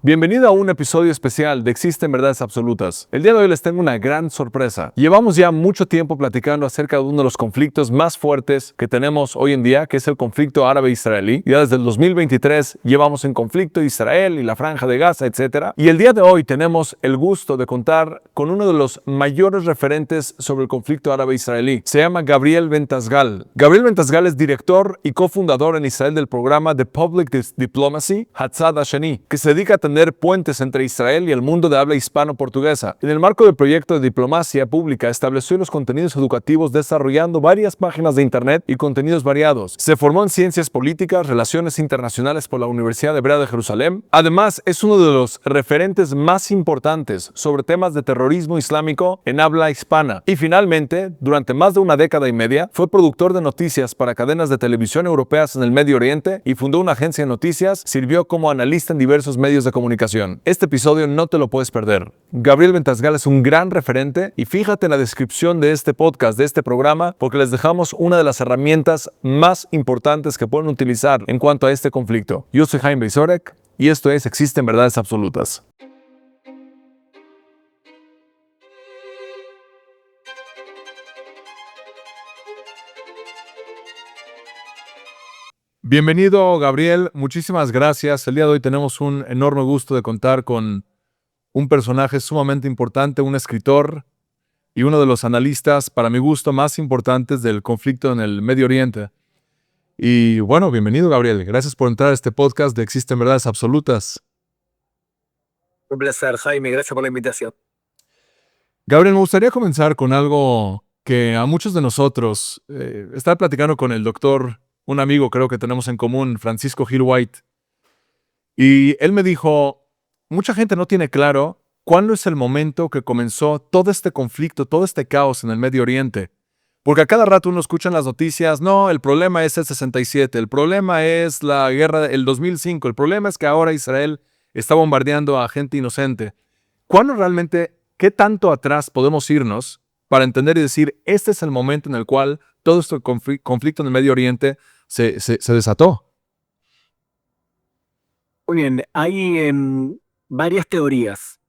Bienvenido a un episodio especial de Existen Verdades Absolutas. El día de hoy les tengo una gran sorpresa. Llevamos ya mucho tiempo platicando acerca de uno de los conflictos más fuertes que tenemos hoy en día, que es el conflicto árabe-israelí. Ya desde el 2023 llevamos en conflicto Israel y la Franja de Gaza, etc. Y el día de hoy tenemos el gusto de contar con uno de los mayores referentes sobre el conflicto árabe-israelí. Se llama Gabriel Ventasgal. Gabriel Ventasgal es director y cofundador en Israel del programa de Public Diplomacy, Hatzad Hashani, que se dedica a tener puentes entre Israel y el mundo de habla hispano-portuguesa. En el marco del proyecto de diplomacia pública, estableció los contenidos educativos desarrollando varias páginas de internet y contenidos variados. Se formó en ciencias políticas, relaciones internacionales por la Universidad Hebrea de Jerusalén. Además, es uno de los referentes más importantes sobre temas de terrorismo islámico en habla hispana. Y finalmente, durante más de una década y media, fue productor de noticias para cadenas de televisión europeas en el Medio Oriente y fundó una agencia de noticias. Sirvió como analista en diversos medios de comunicación. Este episodio no te lo puedes perder. Gabriel Ventasgal es un gran referente y fíjate en la descripción de este podcast, de este programa, porque les dejamos una de las herramientas más importantes que pueden utilizar en cuanto a este conflicto. Yo soy Jaime Beisorek y esto es Existen Verdades Absolutas. Bienvenido, Gabriel. Muchísimas gracias. El día de hoy tenemos un enorme gusto de contar con un personaje sumamente importante, un escritor y uno de los analistas, para mi gusto, más importantes del conflicto en el Medio Oriente. Y bueno, bienvenido, Gabriel. Gracias por entrar a este podcast de Existen Verdades Absolutas. Un placer, Jaime. Gracias por la invitación. Gabriel, me gustaría comenzar con algo que a muchos de nosotros, estaba platicando con el doctor, un amigo creo que tenemos en común, Francisco Gil White, y él me dijo, mucha gente no tiene claro cuándo es el momento que comenzó todo este conflicto, todo este caos en el Medio Oriente. Porque a cada rato uno escucha en las noticias, no, el problema es el 67, el problema es la guerra del 2005, el problema es que ahora Israel está bombardeando a gente inocente. ¿Cuándo realmente, qué tanto atrás podemos irnos para entender y decir, este es el momento en el cual todo este conflicto en el Medio Oriente se desató? Muy bien, hay varias teorías.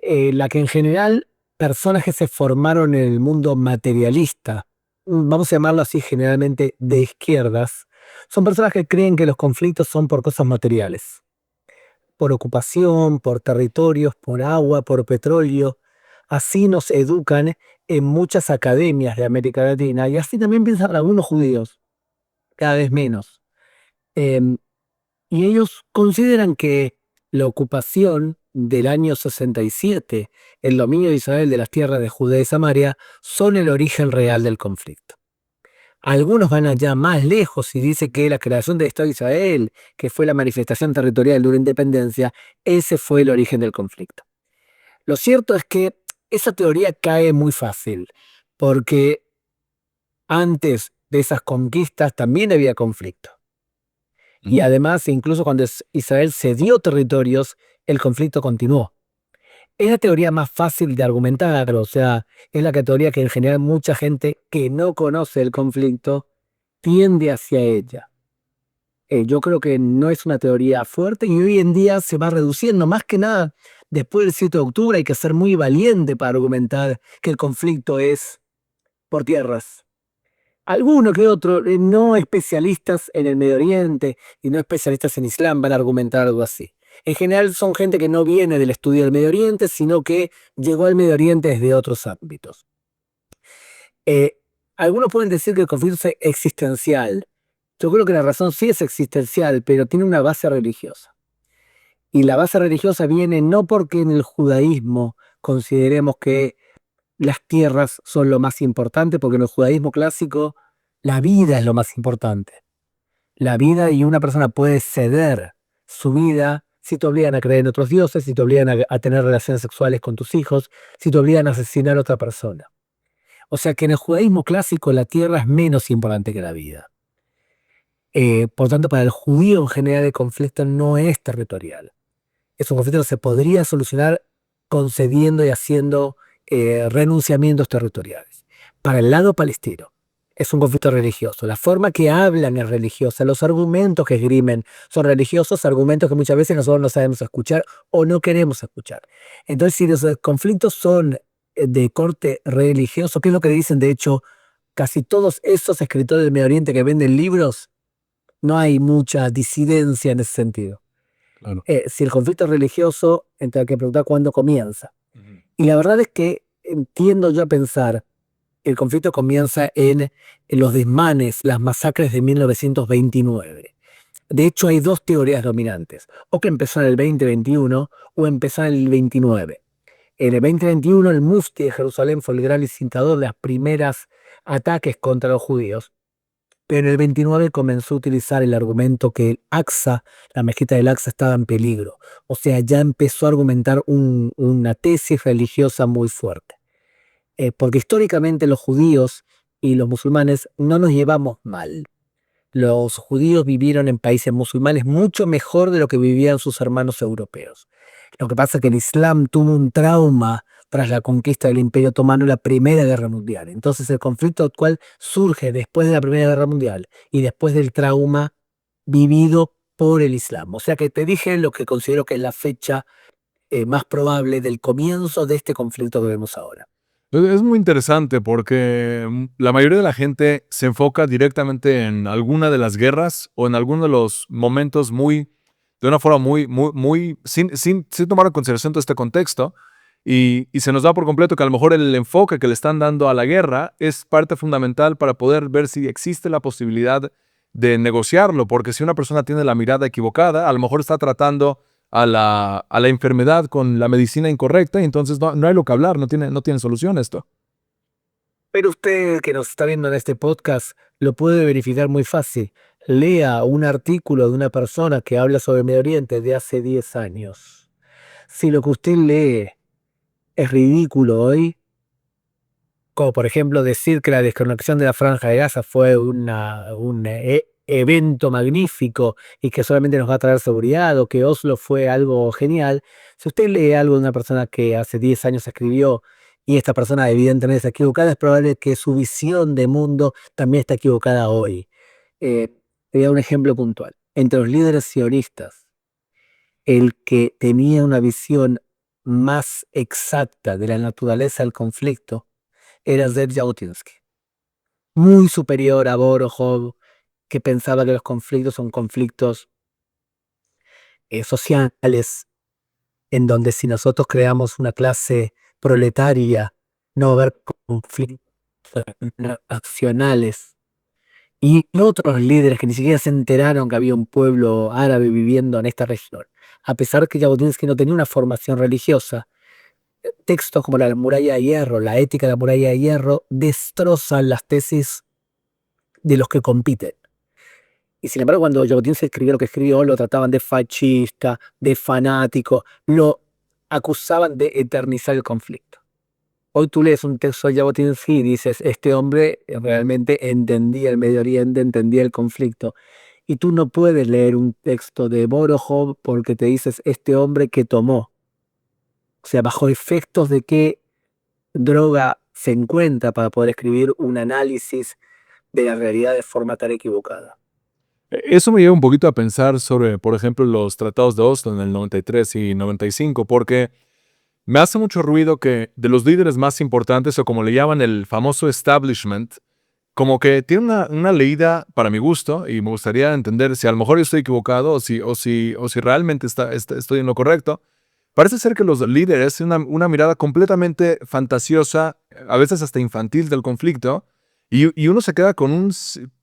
La que en general personas que se formaron en el mundo materialista, vamos a llamarlo así generalmente de izquierdas, son personas que creen que los conflictos son por cosas materiales, por ocupación, por territorios, por agua, por petróleo. Así nos educan en muchas academias de América Latina y así también piensan algunos judíos, cada vez menos. Em, Y ellos consideran que la ocupación del año 67, el dominio de Israel de las tierras de Judea y Samaria, son el origen real del conflicto. Algunos van allá más lejos y dicen que la creación del Estado de Israel, que fue la manifestación territorial de una independencia, ese fue el origen del conflicto. Lo cierto es que esa teoría cae muy fácil, porque antes de esas conquistas también había conflicto. Y además, incluso cuando Israel cedió territorios, el conflicto continuó. Es la teoría más fácil de argumentar, o sea, es la teoría que en general mucha gente que no conoce el conflicto tiende hacia ella. Yo creo que no es una teoría fuerte y hoy en día se va reduciendo. Más que nada, después del 7 de octubre hay que ser muy valiente para argumentar que el conflicto es por tierras. Alguno que otro, no especialistas en el Medio Oriente y no especialistas en Islam van a argumentar algo así. En general son gente que no viene del estudio del Medio Oriente, sino que llegó al Medio Oriente desde otros ámbitos. Algunos pueden decir que el conflicto es existencial. Yo creo que la razón sí es existencial, pero tiene una base religiosa. Y la base religiosa viene no porque en el judaísmo consideremos que las tierras son lo más importante, porque en el judaísmo clásico la vida es lo más importante. La vida, y una persona puede ceder su vida si te obligan a creer en otros dioses, si te obligan a tener relaciones sexuales con tus hijos, si te obligan a asesinar a otra persona. O sea que en el judaísmo clásico la tierra es menos importante que la vida. Por tanto, para el judío en general el conflicto no es territorial. Es un conflicto que se podría solucionar concediendo y haciendo renunciamientos territoriales. Para el lado palestino, es un conflicto religioso. La forma que hablan es religiosa. Los argumentos que esgrimen son religiosos, argumentos que muchas veces nosotros no sabemos escuchar o no queremos escuchar. Entonces, si los conflictos son de corte religioso, ¿qué es lo que dicen? De hecho, casi todos esos escritores del Medio Oriente que venden libros, no hay mucha disidencia en ese sentido. Claro. Si el conflicto es religioso, entonces hay que preguntar cuándo comienza. Y la verdad es que tiendo yo a pensar, el conflicto comienza en los desmanes, las masacres de 1929. De hecho, hay dos teorías dominantes, o que empezó en el 2021 o empezó en el 29. En el 2021, el Mufti de Jerusalén fue el gran incitador de las primeras ataques contra los judíos. Pero en el 29 comenzó a utilizar el argumento que el Aqsa, la mezquita del Aqsa, estaba en peligro. O sea, ya empezó a argumentar una tesis religiosa muy fuerte. Porque históricamente los judíos y los musulmanes no nos llevamos mal. Los judíos vivieron en países musulmanes mucho mejor de lo que vivían sus hermanos europeos. Lo que pasa es que el Islam tuvo un trauma tras la conquista del Imperio Otomano en la Primera Guerra Mundial. Entonces el conflicto actual surge después de la Primera Guerra Mundial y después del trauma vivido por el Islam. O sea que te dije lo que considero que es la fecha más probable del comienzo de este conflicto que vemos ahora. Es muy interesante porque la mayoría de la gente se enfoca directamente en alguna de las guerras o en alguno de los momentos de una forma sin tomar en consideración todo este contexto y se nos da por completo que a lo mejor el enfoque que le están dando a la guerra es parte fundamental para poder ver si existe la posibilidad de negociarlo, porque si una persona tiene la mirada equivocada, a lo mejor está tratando a la enfermedad con la medicina incorrecta y entonces no hay lo que hablar, no tiene solución esto. Pero usted que nos está viendo en este podcast lo puede verificar muy fácil. Lea un artículo de una persona que habla sobre Medio Oriente de hace 10 años. Si lo que usted lee es ridículo hoy, como por ejemplo decir que la desconexión de la Franja de Gaza fue un evento magnífico y que solamente nos va a traer seguridad, o que Oslo fue algo genial, si usted lee algo de una persona que hace 10 años escribió y esta persona evidentemente está equivocada, es probable que su visión de mundo también está equivocada hoy. Te voy a dar un ejemplo puntual. Entre los líderes sionistas, el que tenía una visión más exacta de la naturaleza del conflicto era Zev Jabotinsky, muy superior a Borojov, que pensaba que los conflictos son conflictos sociales, en donde si nosotros creamos una clase proletaria, no va a haber conflictos nacionales. Y otros líderes que ni siquiera se enteraron que había un pueblo árabe viviendo en esta región, a pesar que Jabotinsky no tenía una formación religiosa, textos como la muralla de hierro, la ética de la muralla de hierro, destrozan las tesis de los que compiten. Y sin embargo, cuando Jabotinsky escribió lo que escribió, lo trataban de fascista, de fanático, lo acusaban de eternizar el conflicto. Hoy tú lees un texto de Jabotinsky y dices, este hombre realmente entendía el Medio Oriente, entendía el conflicto. Y tú no puedes leer un texto de Borojov porque te dices, este hombre que tomó. O sea, bajo efectos de qué droga se encuentra para poder escribir un análisis de la realidad de forma tan equivocada. Eso me lleva un poquito a pensar sobre, por ejemplo, los tratados de Oslo en el 93 y 95, porque me hace mucho ruido que de los líderes más importantes, o como le llaman el famoso establishment, como que tiene una leída para mi gusto, y me gustaría entender si a lo mejor yo estoy equivocado o si realmente estoy en lo correcto. Parece ser que los líderes tienen una mirada completamente fantasiosa, a veces hasta infantil del conflicto, y uno se queda con un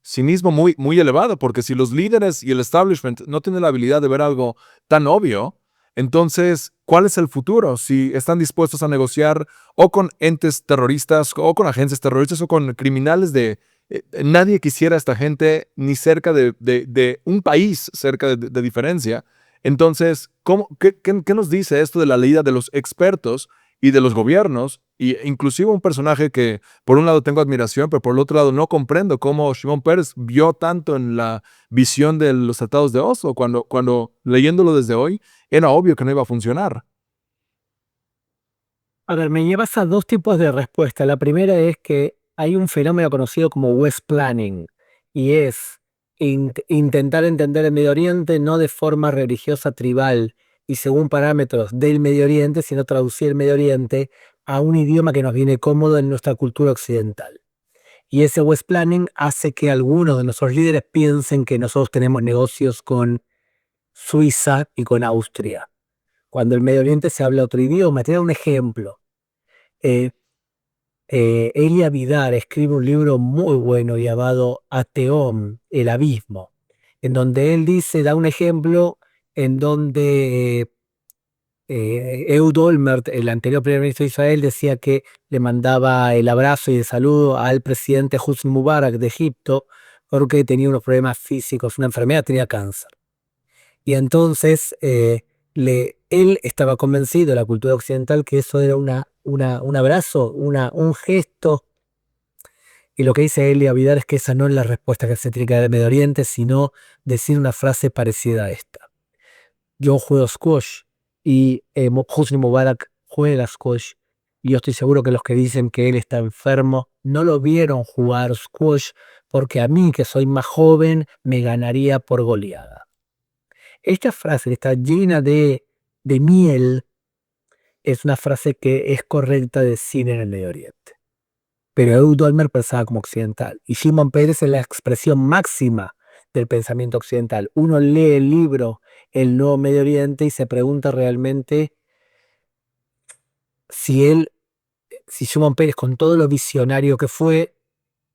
cinismo muy elevado, porque si los líderes y el establishment no tienen la habilidad de ver algo tan obvio, entonces, ¿cuál es el futuro? Si están dispuestos a negociar o con entes terroristas, o con agencias terroristas, o con criminales nadie quisiera a esta gente ni cerca de un país cerca de diferencia. Entonces, ¿qué nos dice esto de la leída de los expertos y de los gobiernos? Y inclusive un personaje que por un lado tengo admiración, pero por el otro lado no comprendo cómo Shimon Peres vio tanto en la visión de los tratados de Oslo, cuando leyéndolo desde hoy, era obvio que no iba a funcionar. A ver, me llevas a dos tipos de respuesta. La primera es que hay un fenómeno conocido como West Planning, y es intentar entender el Medio Oriente no de forma religiosa tribal y según parámetros del Medio Oriente, sino traducir el Medio Oriente a un idioma que nos viene cómodo en nuestra cultura occidental. Y ese West Planning hace que algunos de nuestros líderes piensen que nosotros tenemos negocios con Suiza y con Austria, cuando en el Medio Oriente se habla otro idioma. Te doy un ejemplo. Eh, Elia Vidar escribe un libro muy bueno llamado Ateón, el abismo, en donde él da un ejemplo en donde Ehud Olmert, el anterior primer ministro de Israel, decía que le mandaba el abrazo y el saludo al presidente Hosni Mubarak de Egipto porque tenía unos problemas físicos, una enfermedad, tenía cáncer. Y entonces él estaba convencido de la cultura occidental que eso era un abrazo, un gesto. Y lo que dice Elia Vidar es que esa no es la respuesta que se tiene que dar del Medio Oriente, sino decir una frase parecida a esta. Yo juego squash y Hosni Mubarak juega squash. Y yo estoy seguro que los que dicen que él está enfermo no lo vieron jugar squash porque a mí, que soy más joven, me ganaría por goleada. Esta frase está llena de miel, es una frase que es correcta decir en el Medio Oriente. Pero Ehud Olmert pensaba como occidental y Shimon Peres es la expresión máxima del pensamiento occidental. Uno lee el libro El Nuevo Medio Oriente y se pregunta realmente si Shimon Peres, con todo lo visionario que fue,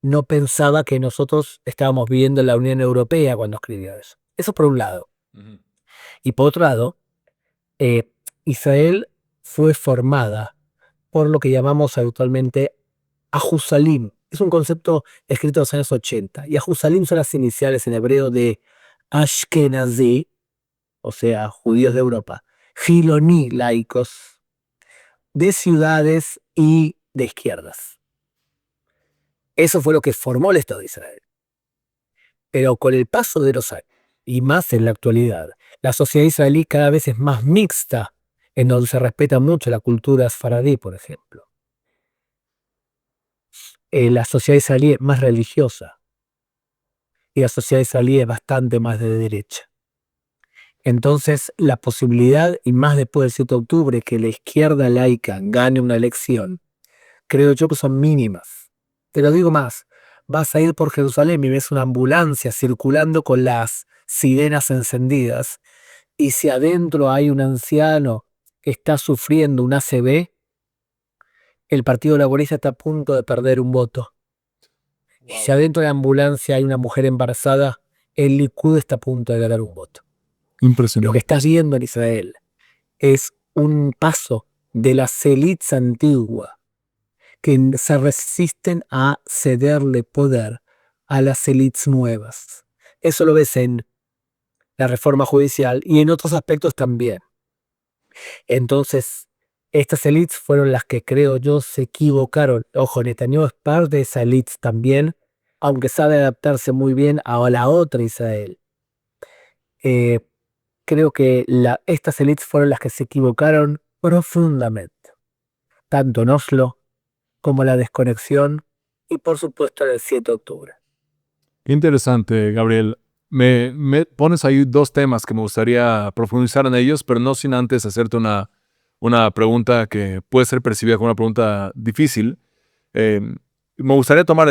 no pensaba que nosotros estábamos viviendo la Unión Europea cuando escribió eso. Eso por un lado. Ujú. Y por otro lado, Israel fue formada por lo que llamamos habitualmente Ahusalim. Es un concepto escrito en los años 80. Y Ahusalim son las iniciales en hebreo de Ashkenazi, o sea, judíos de Europa, Hiloni, laicos, de ciudades y de izquierdas. Eso fue lo que formó el Estado de Israel. Pero con el paso de los años, y más en la actualidad, la sociedad israelí cada vez es más mixta, en donde se respeta mucho la cultura sfaradí, por ejemplo. La sociedad israelí es más religiosa y la sociedad israelí es bastante más de derecha. Entonces, la posibilidad, y más después del 7 de octubre, que la izquierda laica gane una elección, creo yo que son mínimas. Te lo digo más, vas a ir por Jerusalén y ves una ambulancia circulando con las sirenas encendidas, y si adentro hay un anciano que está sufriendo un ACV, el Partido Laborista está a punto de perder un voto. Y si adentro de la ambulancia hay una mujer embarazada, el Likud está a punto de ganar un voto. Lo que Impresionante. estás viendo en Israel es un paso de las élites antiguas que se resisten a cederle poder a las élites nuevas. Eso lo ves en la reforma judicial y en otros aspectos también. Entonces, estas élites fueron las que creo yo se equivocaron. Ojo, Netanyahu es parte de esa élite también, aunque sabe adaptarse muy bien a la otra Israel. Creo que estas élites fueron las que se equivocaron profundamente, tanto en Oslo como la desconexión y por supuesto el 7 de octubre. Qué interesante, Gabriel. Me pones ahí dos temas que me gustaría profundizar en ellos, pero no sin antes hacerte una pregunta que puede ser percibida como una pregunta difícil. Eh, Me gustaría tomar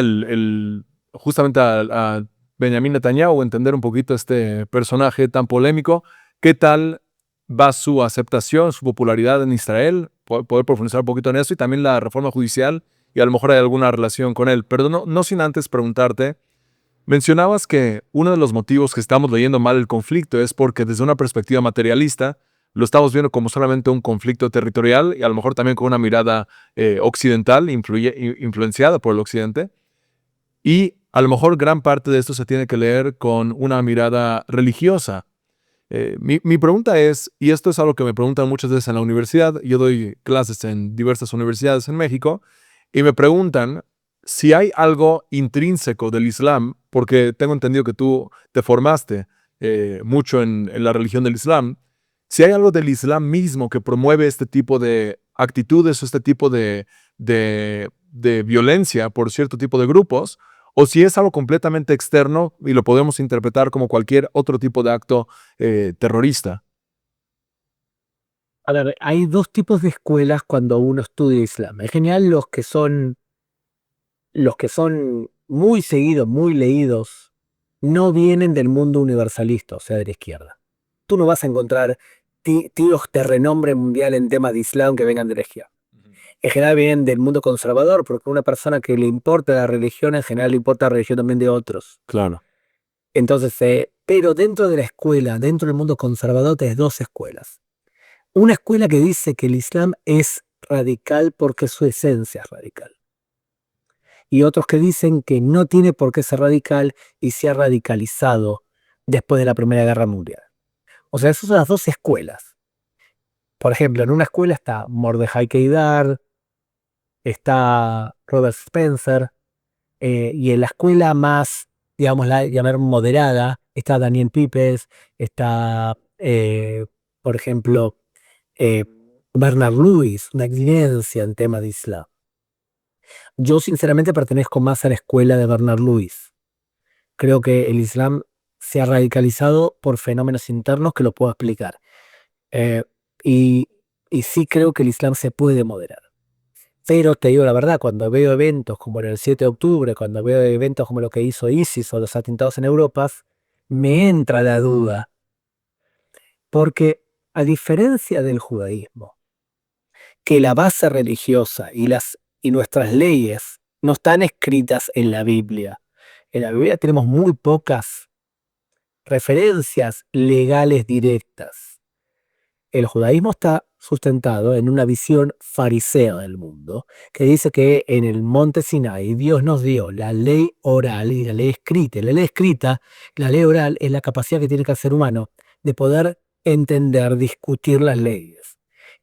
justamente a Benjamín Netanyahu, entender un poquito este personaje tan polémico. ¿Qué tal va su aceptación, su popularidad en Israel? Poder profundizar un poquito en eso y también la reforma judicial y a lo mejor hay alguna relación con él. Pero no sin antes preguntarte, mencionabas que uno de los motivos que estamos leyendo mal el conflicto es porque desde una perspectiva materialista lo estamos viendo como solamente un conflicto territorial y a lo mejor también con una mirada occidental, influenciada por el occidente. Y a lo mejor gran parte de esto se tiene que leer con una mirada religiosa. Mi pregunta es, y esto es algo que me preguntan muchas veces en la universidad, yo doy clases en diversas universidades en México, y me preguntan si hay algo intrínseco del Islam, porque tengo entendido que tú te formaste mucho en la religión del Islam, si hay algo del Islam mismo que promueve este tipo de actitudes, este tipo de de violencia por cierto tipo de grupos, o si es algo completamente externo y lo podemos interpretar como cualquier otro tipo de acto terrorista. A ver, hay dos tipos de escuelas cuando uno estudia Islam. En general, los que son muy seguidos, muy leídos, no vienen del mundo universalista, o sea, de la izquierda. Tú no vas a encontrar tíos de renombre mundial en temas de Islam que vengan de la izquierda. En general vienen del mundo conservador, porque una persona que le importa la religión, en general le importa la religión también de otros. Claro. Entonces, pero dentro de la escuela, dentro del mundo conservador, tienes dos escuelas. Una escuela que dice que el Islam es radical porque su esencia es radical. Y otros que dicen que no tiene por qué ser radical y se ha radicalizado después de la Primera Guerra Mundial. O sea, esas son las dos escuelas. Por ejemplo, en una escuela está Mordejai Keidar, está Robert Spencer, y en la escuela más, digamos, la llamar moderada, está Daniel Pipes, está, por ejemplo, eh, Bernard Lewis, una evidencia en tema de Islam. Yo sinceramente pertenezco más a la escuela de Bernard Lewis. Creo que el Islam se ha radicalizado por fenómenos internos que lo puedo explicar. Eh, y, y sí creo que el Islam se puede moderar. Pero te digo la verdad, cuando veo eventos como el 7 de octubre, cuando veo eventos como lo que hizo ISIS o los atentados en Europa, me entra la duda. Porque a diferencia del judaísmo, que la base religiosa y nuestras leyes no están escritas en la Biblia. En la Biblia tenemos muy pocas referencias legales directas. El judaísmo está sustentado en una visión farisea del mundo, que dice que en el monte Sinai Dios nos dio la ley oral y la ley escrita. Y la ley escrita, la ley oral, es la capacidad que tiene el ser humano de poder entender, discutir las leyes.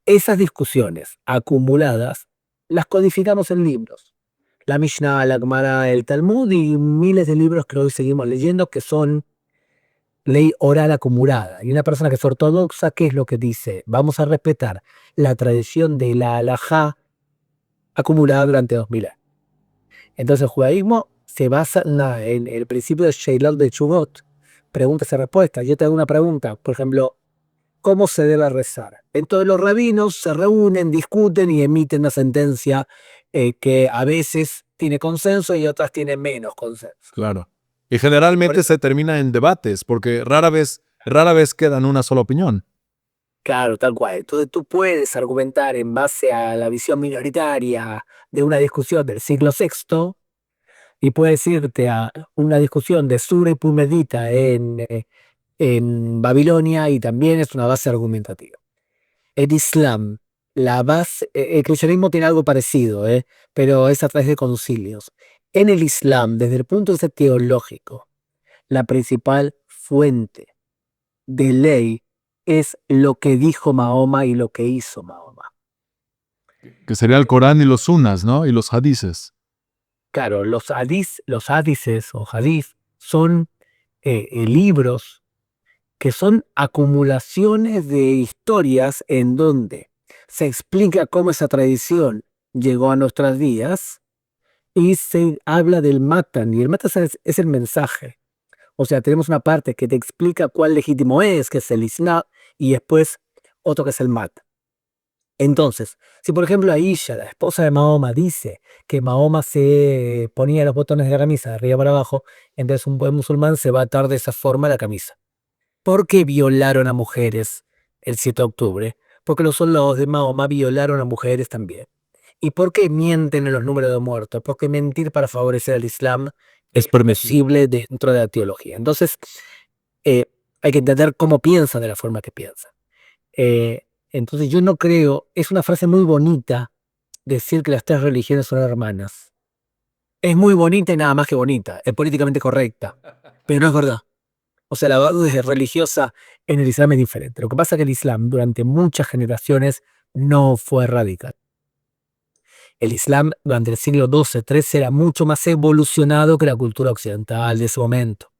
Esas discusiones acumuladas las codificamos en libros. La Mishnah, la Gemara, el Talmud y miles de libros que hoy seguimos leyendo que son ley oral acumulada. Y una persona que es ortodoxa, ¿qué es lo que dice? Vamos a respetar la tradición de la halajá acumulada durante 2000 años. Entonces el judaísmo se basa en el principio de Sheilot de Chubot, preguntas y respuestas. Yo te hago una pregunta, por ejemplo, ¿cómo se debe rezar? Entonces los rabinos se reúnen, discuten y emiten una sentencia que a veces tiene consenso y otras tiene menos consenso. Claro. Y generalmente se termina en debates, porque rara vez queda en una sola opinión. Claro, tal cual. Entonces tú puedes argumentar en base a la visión minoritaria de una discusión del siglo VI y puedes irte a una discusión de Sura y Pumedita en Babilonia y también es una base argumentativa. El Islam, la base, el cristianismo tiene algo parecido, pero es a través de concilios. En el Islam, desde el punto de vista teológico, la principal fuente de ley es lo que dijo Mahoma y lo que hizo Mahoma. Que sería el Corán y los sunas, ¿no? Y los hadices. Claro, los hadices o hadith son libros que son acumulaciones de historias en donde se explica cómo esa tradición llegó a nuestros días y se habla del matan. Y el matan es el mensaje. O sea, tenemos una parte que te explica cuál legítimo es, que es el Islam, y después otro que es el matan. Entonces, si por ejemplo Aisha, la esposa de Mahoma, dice que Mahoma se ponía los botones de la camisa de arriba para abajo, entonces un buen musulmán se va a atar de esa forma la camisa. ¿Por qué violaron a mujeres el 7 de octubre? Porque los soldados de Mahoma violaron a mujeres también. ¿Y por qué mienten en los números de muertos? Porque mentir para favorecer al Islam es permisible dentro de la teología. Entonces, hay que entender cómo piensan de la forma que piensan. Entonces yo no creo, es una frase muy bonita decir que las tres religiones son hermanas. Es muy bonita y nada más que bonita, es políticamente correcta, pero no es verdad. O sea, la base religiosa en el Islam es diferente. Lo que pasa es que el Islam durante muchas generaciones no fue radical. El Islam durante el siglo XII-XIII era mucho más evolucionado que la cultura occidental de ese momento.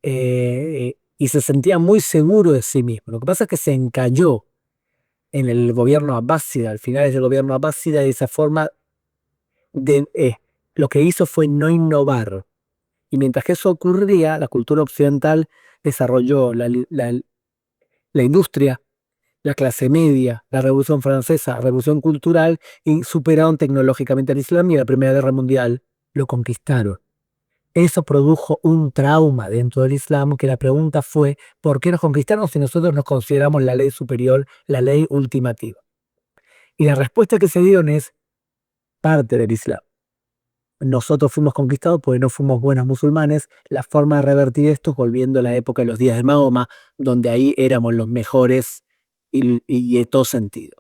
Y se sentía muy seguro de sí mismo. Lo que pasa es que se encalló en el gobierno abbásida, al final del gobierno abbásida, y de esa forma lo que hizo fue no innovar. Y mientras que eso ocurría, la cultura occidental desarrolló la industria, la clase media, la Revolución Francesa, la Revolución Cultural, y superaron tecnológicamente al Islam, y en la Primera Guerra Mundial lo conquistaron. Eso produjo un trauma dentro del Islam, que la pregunta fue, ¿por qué nos conquistaron si nosotros nos consideramos la ley superior, la ley ultimativa? Y la respuesta que se dieron es parte del Islam. Nosotros fuimos conquistados porque no fuimos buenos musulmanes. La forma de revertir esto es volviendo a la época de los días de Mahoma, donde ahí éramos los mejores y en todo sentido.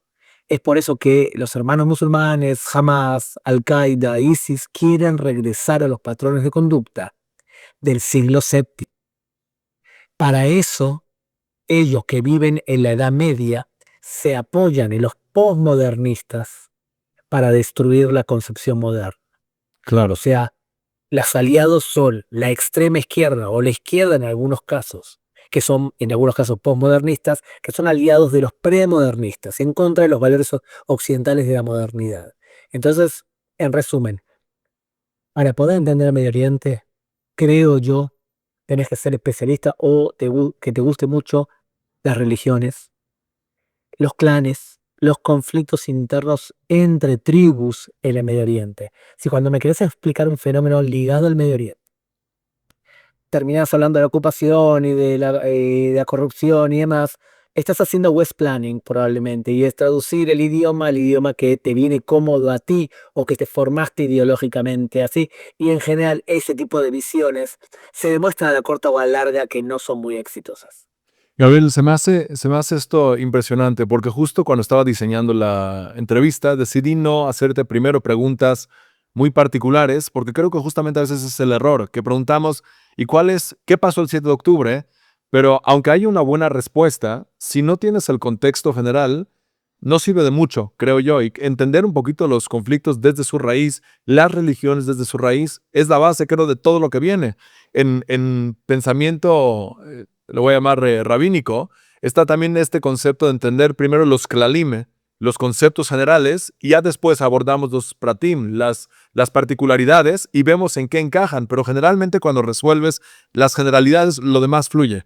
Es por eso que los hermanos musulmanes, Hamas, Al-Qaeda, ISIS, quieren regresar a los patrones de conducta del siglo VII. Para eso, ellos que viven en la Edad Media se apoyan en los postmodernistas para destruir la concepción moderna. Claro. O sea, los aliados son la extrema izquierda o la izquierda en algunos casos, que son en algunos casos postmodernistas, que son aliados de los premodernistas, en contra de los valores occidentales de la modernidad. Entonces, en resumen, para poder entender el Medio Oriente, creo yo, tenés que ser especialista o que te guste mucho las religiones, los clanes, los conflictos internos entre tribus en el Medio Oriente. Si cuando me querés explicar un fenómeno ligado al Medio Oriente, terminás hablando de la ocupación y de la corrupción y demás, estás haciendo West Planning probablemente, y es traducir el idioma al idioma que te viene cómodo a ti o que te formaste ideológicamente así, y en general ese tipo de visiones se demuestran a la corta o a la larga que no son muy exitosas. Gabriel, se me hace esto impresionante porque justo cuando estaba diseñando la entrevista decidí no hacerte primero preguntas muy particulares porque creo que justamente a veces es el error, que preguntamos ¿y qué pasó el 7 de octubre? Pero aunque haya una buena respuesta, si no tienes el contexto general, no sirve de mucho, creo yo, y entender un poquito los conflictos desde su raíz, las religiones desde su raíz, es la base, creo, de todo lo que viene. En pensamiento lo voy a llamar rabínico, está también este concepto de entender primero los klalim, los conceptos generales, y ya después abordamos los pratim, las particularidades, y vemos en qué encajan, pero generalmente cuando resuelves las generalidades, lo demás fluye.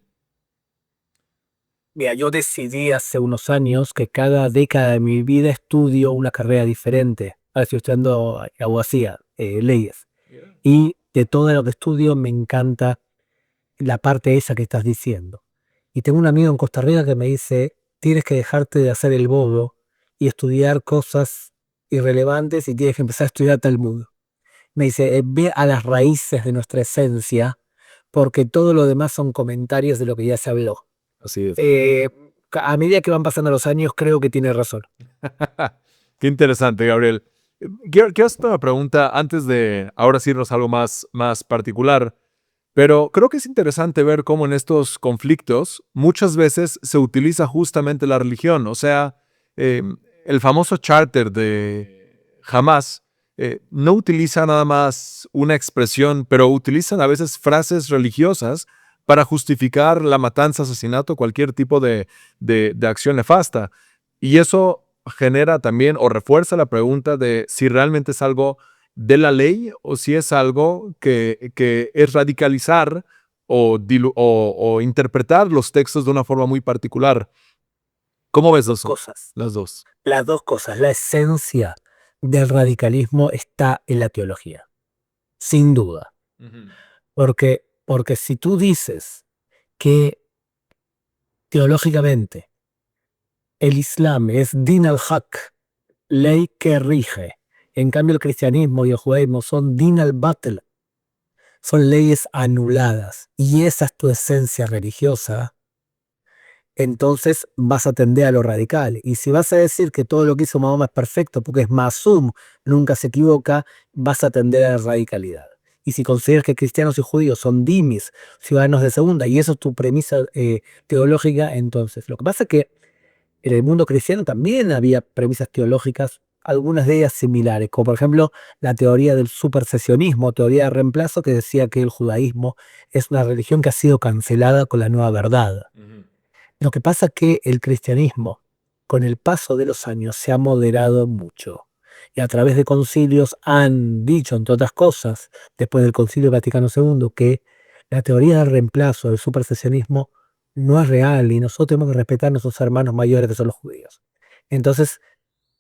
Mira, yo decidí hace unos años que cada década de mi vida estudio una carrera diferente. Ahora estoy estudiando abogacía, leyes. Y de todo lo que estudio me encanta la parte esa que estás diciendo. Y tengo un amigo en Costa Rica que me dice, tienes que dejarte de hacer el bobo y estudiar cosas irrelevantes y tienes que empezar a estudiar Talmud. Me dice, ve a las raíces de nuestra esencia porque todo lo demás son comentarios de lo que ya se habló. Así es. A medida que van pasando los años, creo que tiene razón. Qué interesante, Gabriel. Quiero hacer una pregunta antes de ahora sí irnos a algo más particular, pero creo que es interesante ver cómo en estos conflictos muchas veces se utiliza justamente la religión. O sea, el famoso charter de Hamas no utiliza nada más una expresión, pero utilizan a veces frases religiosas para justificar la matanza, asesinato, cualquier tipo de acción nefasta. Y eso genera también o refuerza la pregunta de si realmente es algo de la ley o si es algo que es radicalizar o interpretar los textos de una forma muy particular. ¿Cómo ves las Cosas. las dos? Las dos cosas. La esencia del radicalismo está en la teología, sin duda. Porque si tú dices que teológicamente el Islam es din al-haq, ley que rige, en cambio el cristianismo y el judaísmo son din al-batil, son leyes anuladas, y esa es tu esencia religiosa, entonces vas a tender a lo radical. Y si vas a decir que todo lo que hizo Mahoma es perfecto porque es masum, nunca se equivoca, vas a tender a la radicalidad. Y si consideras que cristianos y judíos son dimis, ciudadanos de segunda, y eso es tu premisa teológica, entonces lo que pasa es que en el mundo cristiano también había premisas teológicas, algunas de ellas similares, como por ejemplo la teoría del supersesionismo, teoría de reemplazo, que decía que el judaísmo es una religión que ha sido cancelada con la nueva verdad. Lo que pasa es que el cristianismo, con el paso de los años, se ha moderado mucho. y a través de concilios han dicho, entre otras cosas, después del Concilio Vaticano II, que la teoría del reemplazo, del supersesionismo, no es real y nosotros tenemos que respetar a nuestros hermanos mayores que son los judíos. Entonces,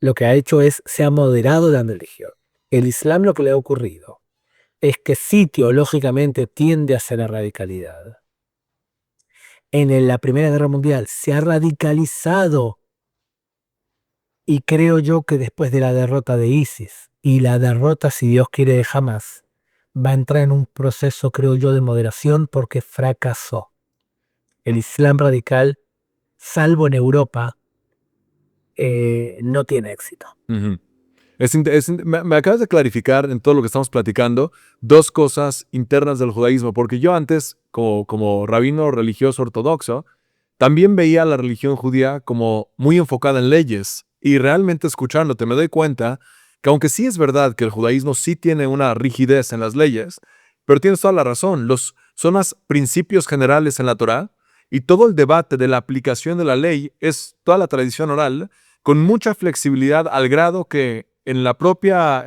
lo que ha hecho es, se ha moderado la religión. El Islam lo que le ha ocurrido es que sí teológicamente tiende hacia la radicalidad. La Primera Guerra Mundial se ha radicalizado y creo yo que después de la derrota de ISIS y la derrota, si Dios quiere, de Hamas, va a entrar en un proceso, creo yo, de moderación porque fracasó. El Islam radical, salvo en Europa, no tiene éxito. Ujú. Me acabas de clarificar en todo lo que estamos platicando dos cosas internas del judaísmo, porque yo antes, como rabino religioso ortodoxo, también veía la religión judía como muy enfocada en leyes. Y realmente escuchándote me doy cuenta que aunque sí es verdad que el judaísmo sí tiene una rigidez en las leyes, pero tienes toda la razón, son los principios generales en la Torá y todo el debate de la aplicación de la ley es toda la tradición oral con mucha flexibilidad al grado que en la propia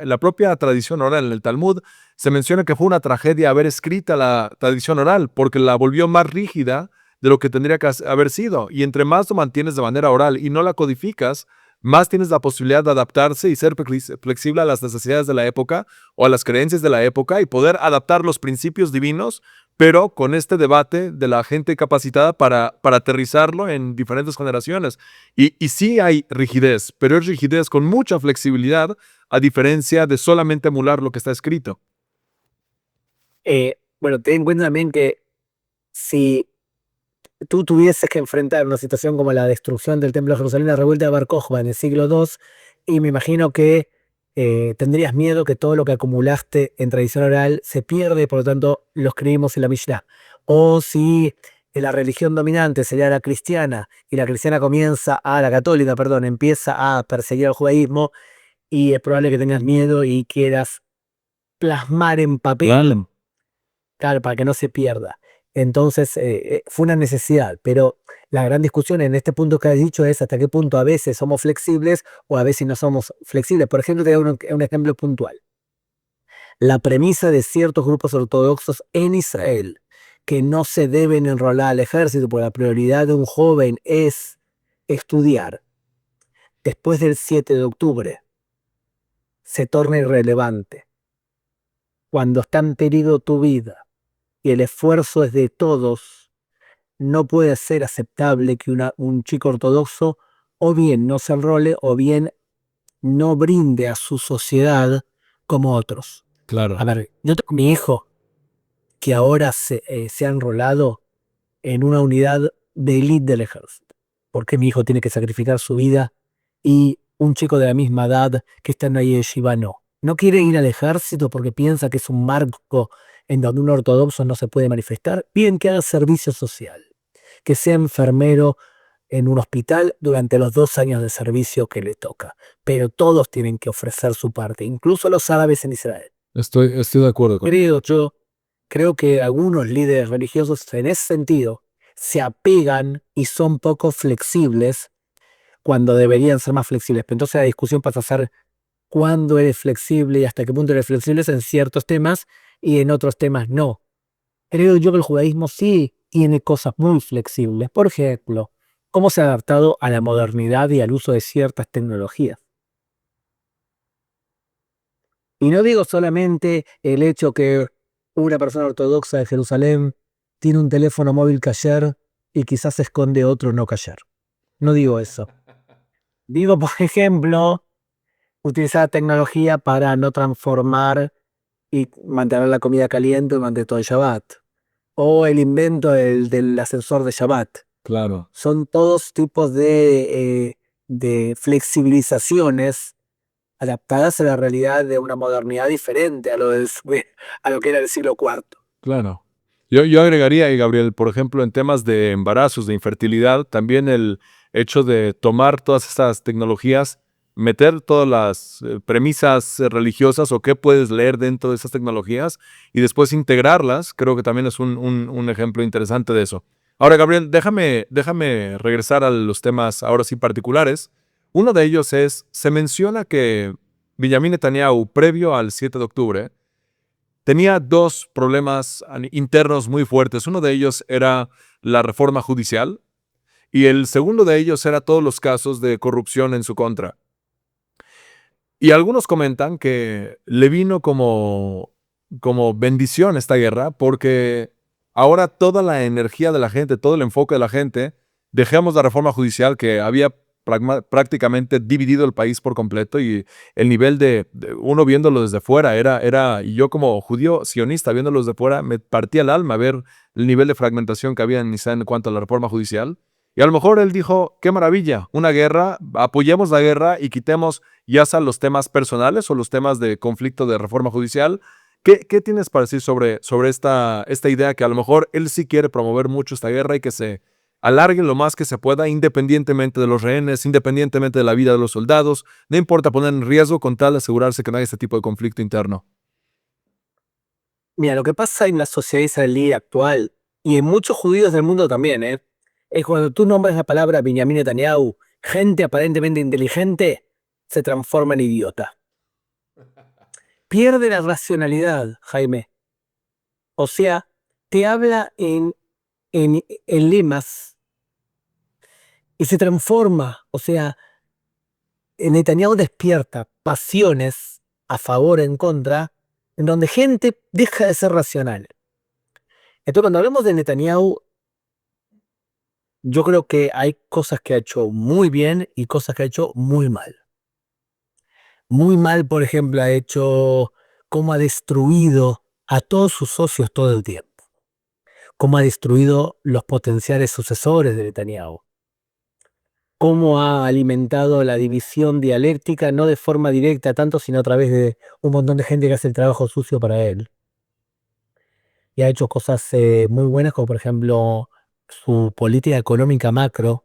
tradición oral, en el Talmud, se menciona que fue una tragedia haber escrita la tradición oral porque la volvió más rígida de lo que tendría que haber sido. Y entre más lo mantienes de manera oral y no la codificas, más tienes la posibilidad de adaptarse y ser flexible a las necesidades de la época o a las creencias de la época y poder adaptar los principios divinos, pero con este debate de la gente capacitada para aterrizarlo en diferentes generaciones. Y sí hay rigidez, pero es rigidez con mucha flexibilidad, a diferencia de solamente emular lo que está escrito. Bueno, ten en cuenta también que si tú tuvieses que enfrentar una situación como la destrucción del Templo de Jerusalén, la revuelta de Bar Kokhba en el siglo II, y me imagino que tendrías miedo que todo lo que acumulaste en tradición oral se pierde, por lo tanto lo escribimos en la Mishnah. O si la religión dominante sería la cristiana y la cristiana la católica, perdón, empieza a perseguir al judaísmo y es probable que tengas miedo y quieras plasmar en papel, claro, para que no se pierda. Entonces, fue una necesidad, pero la gran discusión en este punto que has dicho es hasta qué punto a veces somos flexibles o a veces no somos flexibles. Por ejemplo, te doy un ejemplo puntual. La premisa de ciertos grupos ortodoxos en Israel que no se deben enrolar al ejército porque la prioridad de un joven es estudiar después del 7 de octubre se torna irrelevante. Cuando está en peligro tu vida y el esfuerzo es de todos, no puede ser aceptable que un chico ortodoxo o bien no se enrole o bien no brinde a su sociedad como otros. Claro. A ver, yo tengo mi hijo que ahora se ha enrolado en una unidad de élite del ejército. ¿Por qué mi hijo tiene que sacrificar su vida y un chico de la misma edad que está en una yeshiva no? No quiere ir al ejército porque piensa que es un marco en donde un ortodoxo no se puede manifestar. Bien, que haga servicio social, que sea enfermero en un hospital durante los 2 años de servicio que le toca. Pero todos tienen que ofrecer su parte, incluso los árabes en Israel. Estoy de acuerdo con Creo que algunos líderes religiosos en ese sentido se apegan y son poco flexibles cuando deberían ser más flexibles. Pero entonces la discusión pasa a ser cuándo eres flexible y hasta qué punto eres flexible en ciertos temas y en otros temas no. Creo yo que el judaísmo sí tiene cosas muy flexibles. Por ejemplo, cómo se ha adaptado a la modernidad y al uso de ciertas tecnologías. Y no digo solamente el hecho que una persona ortodoxa de Jerusalén tiene un teléfono móvil kasher y quizás esconde otro no kasher. No digo eso. Digo, por ejemplo, utilizar tecnología para no transformar y mantener la comida caliente durante todo el Shabbat. O el invento del ascensor de Shabbat. Claro. Son todos tipos de flexibilizaciones adaptadas a la realidad de una modernidad diferente a lo que era el siglo IV. Claro. Yo agregaría, y Gabriel, por ejemplo, en temas de embarazos, de infertilidad, también el hecho de tomar todas estas tecnologías, meter todas las premisas religiosas o qué puedes leer dentro de esas tecnologías y después integrarlas, creo que también es un ejemplo interesante de eso. Ahora, Gabriel, déjame regresar a los temas ahora sí particulares. Uno de ellos es, se menciona que Benjamin Netanyahu, previo al 7 de octubre, tenía dos problemas internos muy fuertes. Uno de ellos era la reforma judicial y el segundo de ellos era todos los casos de corrupción en su contra. Y algunos comentan que le vino como bendición esta guerra porque ahora toda la energía de la gente, todo el enfoque de la gente, dejamos la reforma judicial que había prácticamente dividido el país por completo y el nivel de uno viéndolo desde fuera y yo como judío sionista viéndolo desde fuera me partía el alma ver el nivel de fragmentación que había en Israel en cuanto a la reforma judicial. Y a lo mejor él dijo, qué maravilla, una guerra, apoyemos la guerra y quitemos ya sea los temas personales o los temas de conflicto de reforma judicial. ¿Qué tienes para decir sobre esta idea que a lo mejor él sí quiere promover mucho esta guerra y que se alargue lo más que se pueda, independientemente de los rehenes, independientemente de la vida de los soldados? No importa poner en riesgo con tal de asegurarse que no haya este tipo de conflicto interno. Mira, lo que pasa en la sociedad israelí actual, y en muchos judíos del mundo también, es cuando tú nombras la palabra Benjamin Netanyahu, gente aparentemente inteligente se transforma en idiota. Pierde la racionalidad, Jaime. O sea, te habla en lemas y se transforma. O sea, Netanyahu despierta pasiones a favor o en contra, en donde gente deja de ser racional. Entonces, cuando hablamos de Netanyahu, yo creo que hay cosas que ha hecho muy bien y cosas que ha hecho muy mal. Muy mal, por ejemplo, ha hecho cómo ha destruido a todos sus socios todo el tiempo. Cómo ha destruido los potenciales sucesores de Netanyahu. Cómo ha alimentado la división dialéctica, no de forma directa tanto, sino a través de un montón de gente que hace el trabajo sucio para él. Y ha hecho cosas muy buenas, como por ejemplo su política económica macro,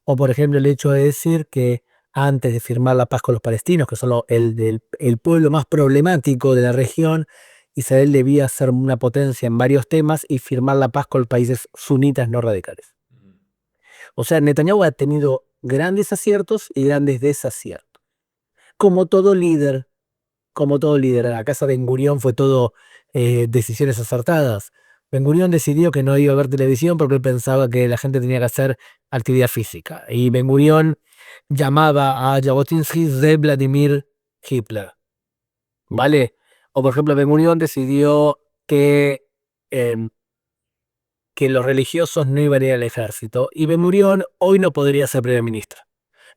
o por ejemplo el hecho de decir que antes de firmar la paz con los palestinos, que son el pueblo más problemático de la región, Israel debía ser una potencia en varios temas y firmar la paz con los países sunitas no radicales. O sea, Netanyahu ha tenido grandes aciertos y grandes desaciertos. Como todo líder, la casa de Ben Gurión fue todo decisiones acertadas. Ben Gurión decidió que no iba a ver televisión porque él pensaba que la gente tenía que hacer actividad física. Y Ben Gurión llamaba a Jabotinsky de Vladimir Hitler. ¿Vale? O por ejemplo, Ben Gurión decidió em, que los religiosos no iban a ir al ejército. Y Ben Gurión hoy no podría ser primer ministro.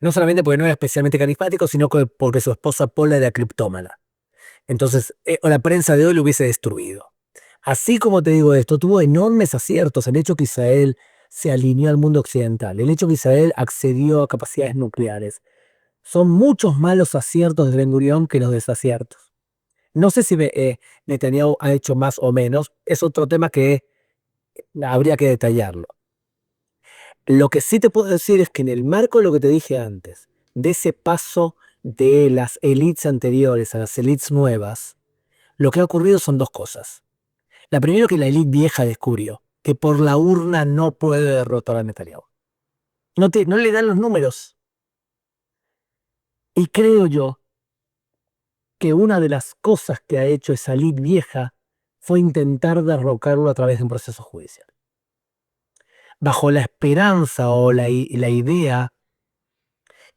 No solamente porque no era especialmente carismático, sino porque su esposa Paula era criptómana. Entonces, la prensa de hoy lo hubiese destruido. Así como te digo esto, tuvo enormes aciertos el hecho que Israel se alineó al mundo occidental, el hecho que Israel accedió a capacidades nucleares. Son muchos malos aciertos de Ben Gurión que los desaciertos. No sé si Netanyahu ha hecho más o menos, es otro tema que habría que detallarlo. Lo que sí te puedo decir es que en el marco de lo que te dije antes, de ese paso de las élites anteriores a las élites nuevas, lo que ha ocurrido son dos cosas. La primera, que la élite vieja descubrió que por la urna no puede derrotar a Netanyahu. No le dan los números. Y creo yo que una de las cosas que ha hecho esa élite vieja fue intentar derrocarlo a través de un proceso judicial. Bajo la esperanza o la idea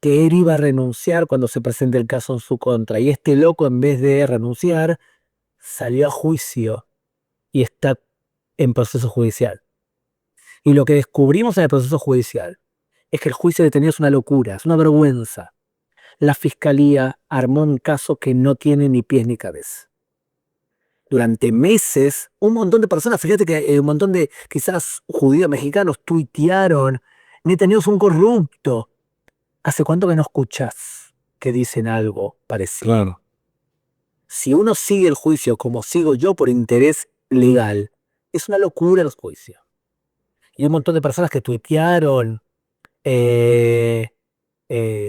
que él iba a renunciar cuando se presente el caso en su contra. Y este loco, en vez de renunciar, salió a juicio y está en proceso judicial. Y lo que descubrimos en el proceso judicial es que el juicio de Netanyahu es una locura, es una vergüenza. La fiscalía armó un caso que no tiene ni pies ni cabeza. Durante meses, un montón de personas, fíjate que un montón de quizás judíos mexicanos tuitearon: Netanyahu es un corrupto. ¿Hace cuánto que no escuchas que dicen algo parecido? Claro. Si uno sigue el juicio como sigo yo por interés legal, es una locura los juicios. Y un montón de personas que tuitearon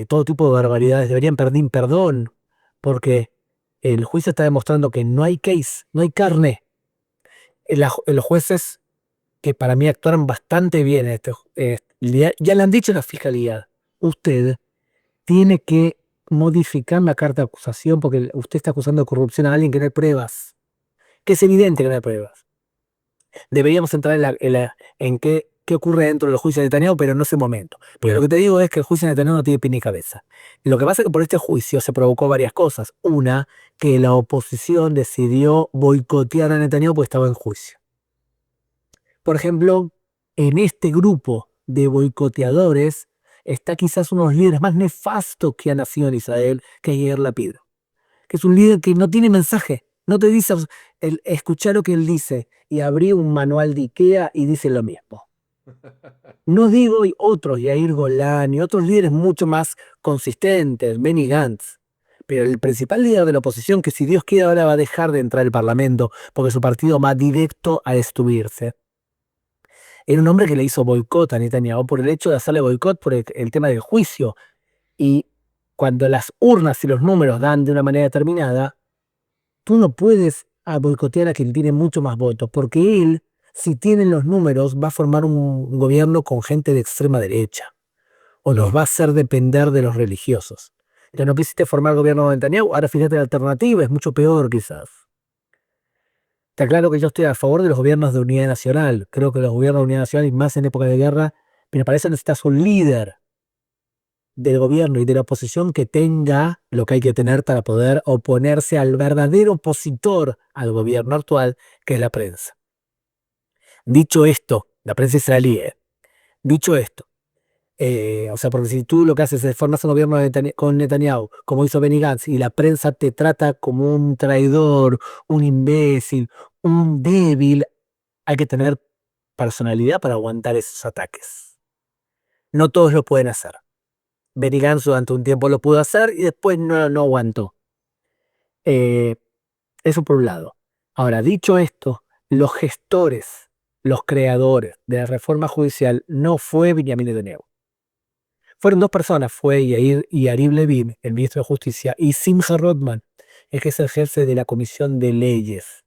todo tipo de barbaridades, deberían pedir perdón, porque el juicio está demostrando que no hay case, no hay carne. Los jueces, que para mí actuaron bastante bien, ya le han dicho a la fiscalía: usted tiene que modificar la carta de acusación porque usted está acusando de corrupción a alguien que no hay pruebas, que es evidente que no hay pruebas. Deberíamos entrar en qué ocurre dentro del juicio de Netanyahu, pero no es el momento. Pero lo que te digo es que el juicio de Netanyahu no tiene pie ni cabeza. Lo que pasa es que por este juicio se provocó varias cosas. Una, que la oposición decidió boicotear a Netanyahu porque estaba en juicio. Por ejemplo, en este grupo de boicoteadores está quizás uno de los líderes más nefastos que ha nacido en Israel, que es Yair Lapid, que es un líder que no tiene mensaje, no te dice, escuchar lo que él dice y abrí un manual de Ikea y dice lo mismo. No digo y otros, Yair Golan y otros líderes mucho más consistentes, Benny Gantz, pero el principal líder de la oposición, que si Dios quiere ahora va a dejar de entrar al Parlamento porque su partido va directo a destruirse, era un hombre que le hizo boicot a Netanyahu por el hecho de hacerle boicot por el tema del juicio. Y cuando las urnas y los números dan de una manera determinada, tú no puedes boicotear a quien tiene mucho más votos, porque él, si tiene los números, va a formar un gobierno con gente de extrema derecha, o los va a hacer depender de los religiosos. Ya no quisiste formar gobierno de Netanyahu, ahora fíjate la alternativa, es mucho peor quizás. Está claro que yo estoy a favor de los gobiernos de unidad nacional. Creo que los gobiernos de unidad nacional, y más en época de guerra, pero para eso necesitas un líder del gobierno y de la oposición que tenga lo que hay que tener para poder oponerse al verdadero opositor al gobierno actual, que es la prensa. Dicho esto, la prensa israelí, dicho esto, o sea, porque si tú lo que haces es formas un gobierno con Netanyahu, como hizo Benny Gantz, y la prensa te trata como un traidor, un imbécil, un débil, hay que tener personalidad para aguantar esos ataques. No todos lo pueden hacer. Benny Gantz durante un tiempo lo pudo hacer y después no aguantó. Eso por un lado. Ahora, dicho esto, los gestores, los creadores de la reforma judicial no fue Benjamin Netanyahu. Fueron dos personas, fue Yair y Yariv Levin, el ministro de Justicia, y Simcha Rothman, el que es el jefe de la Comisión de Leyes.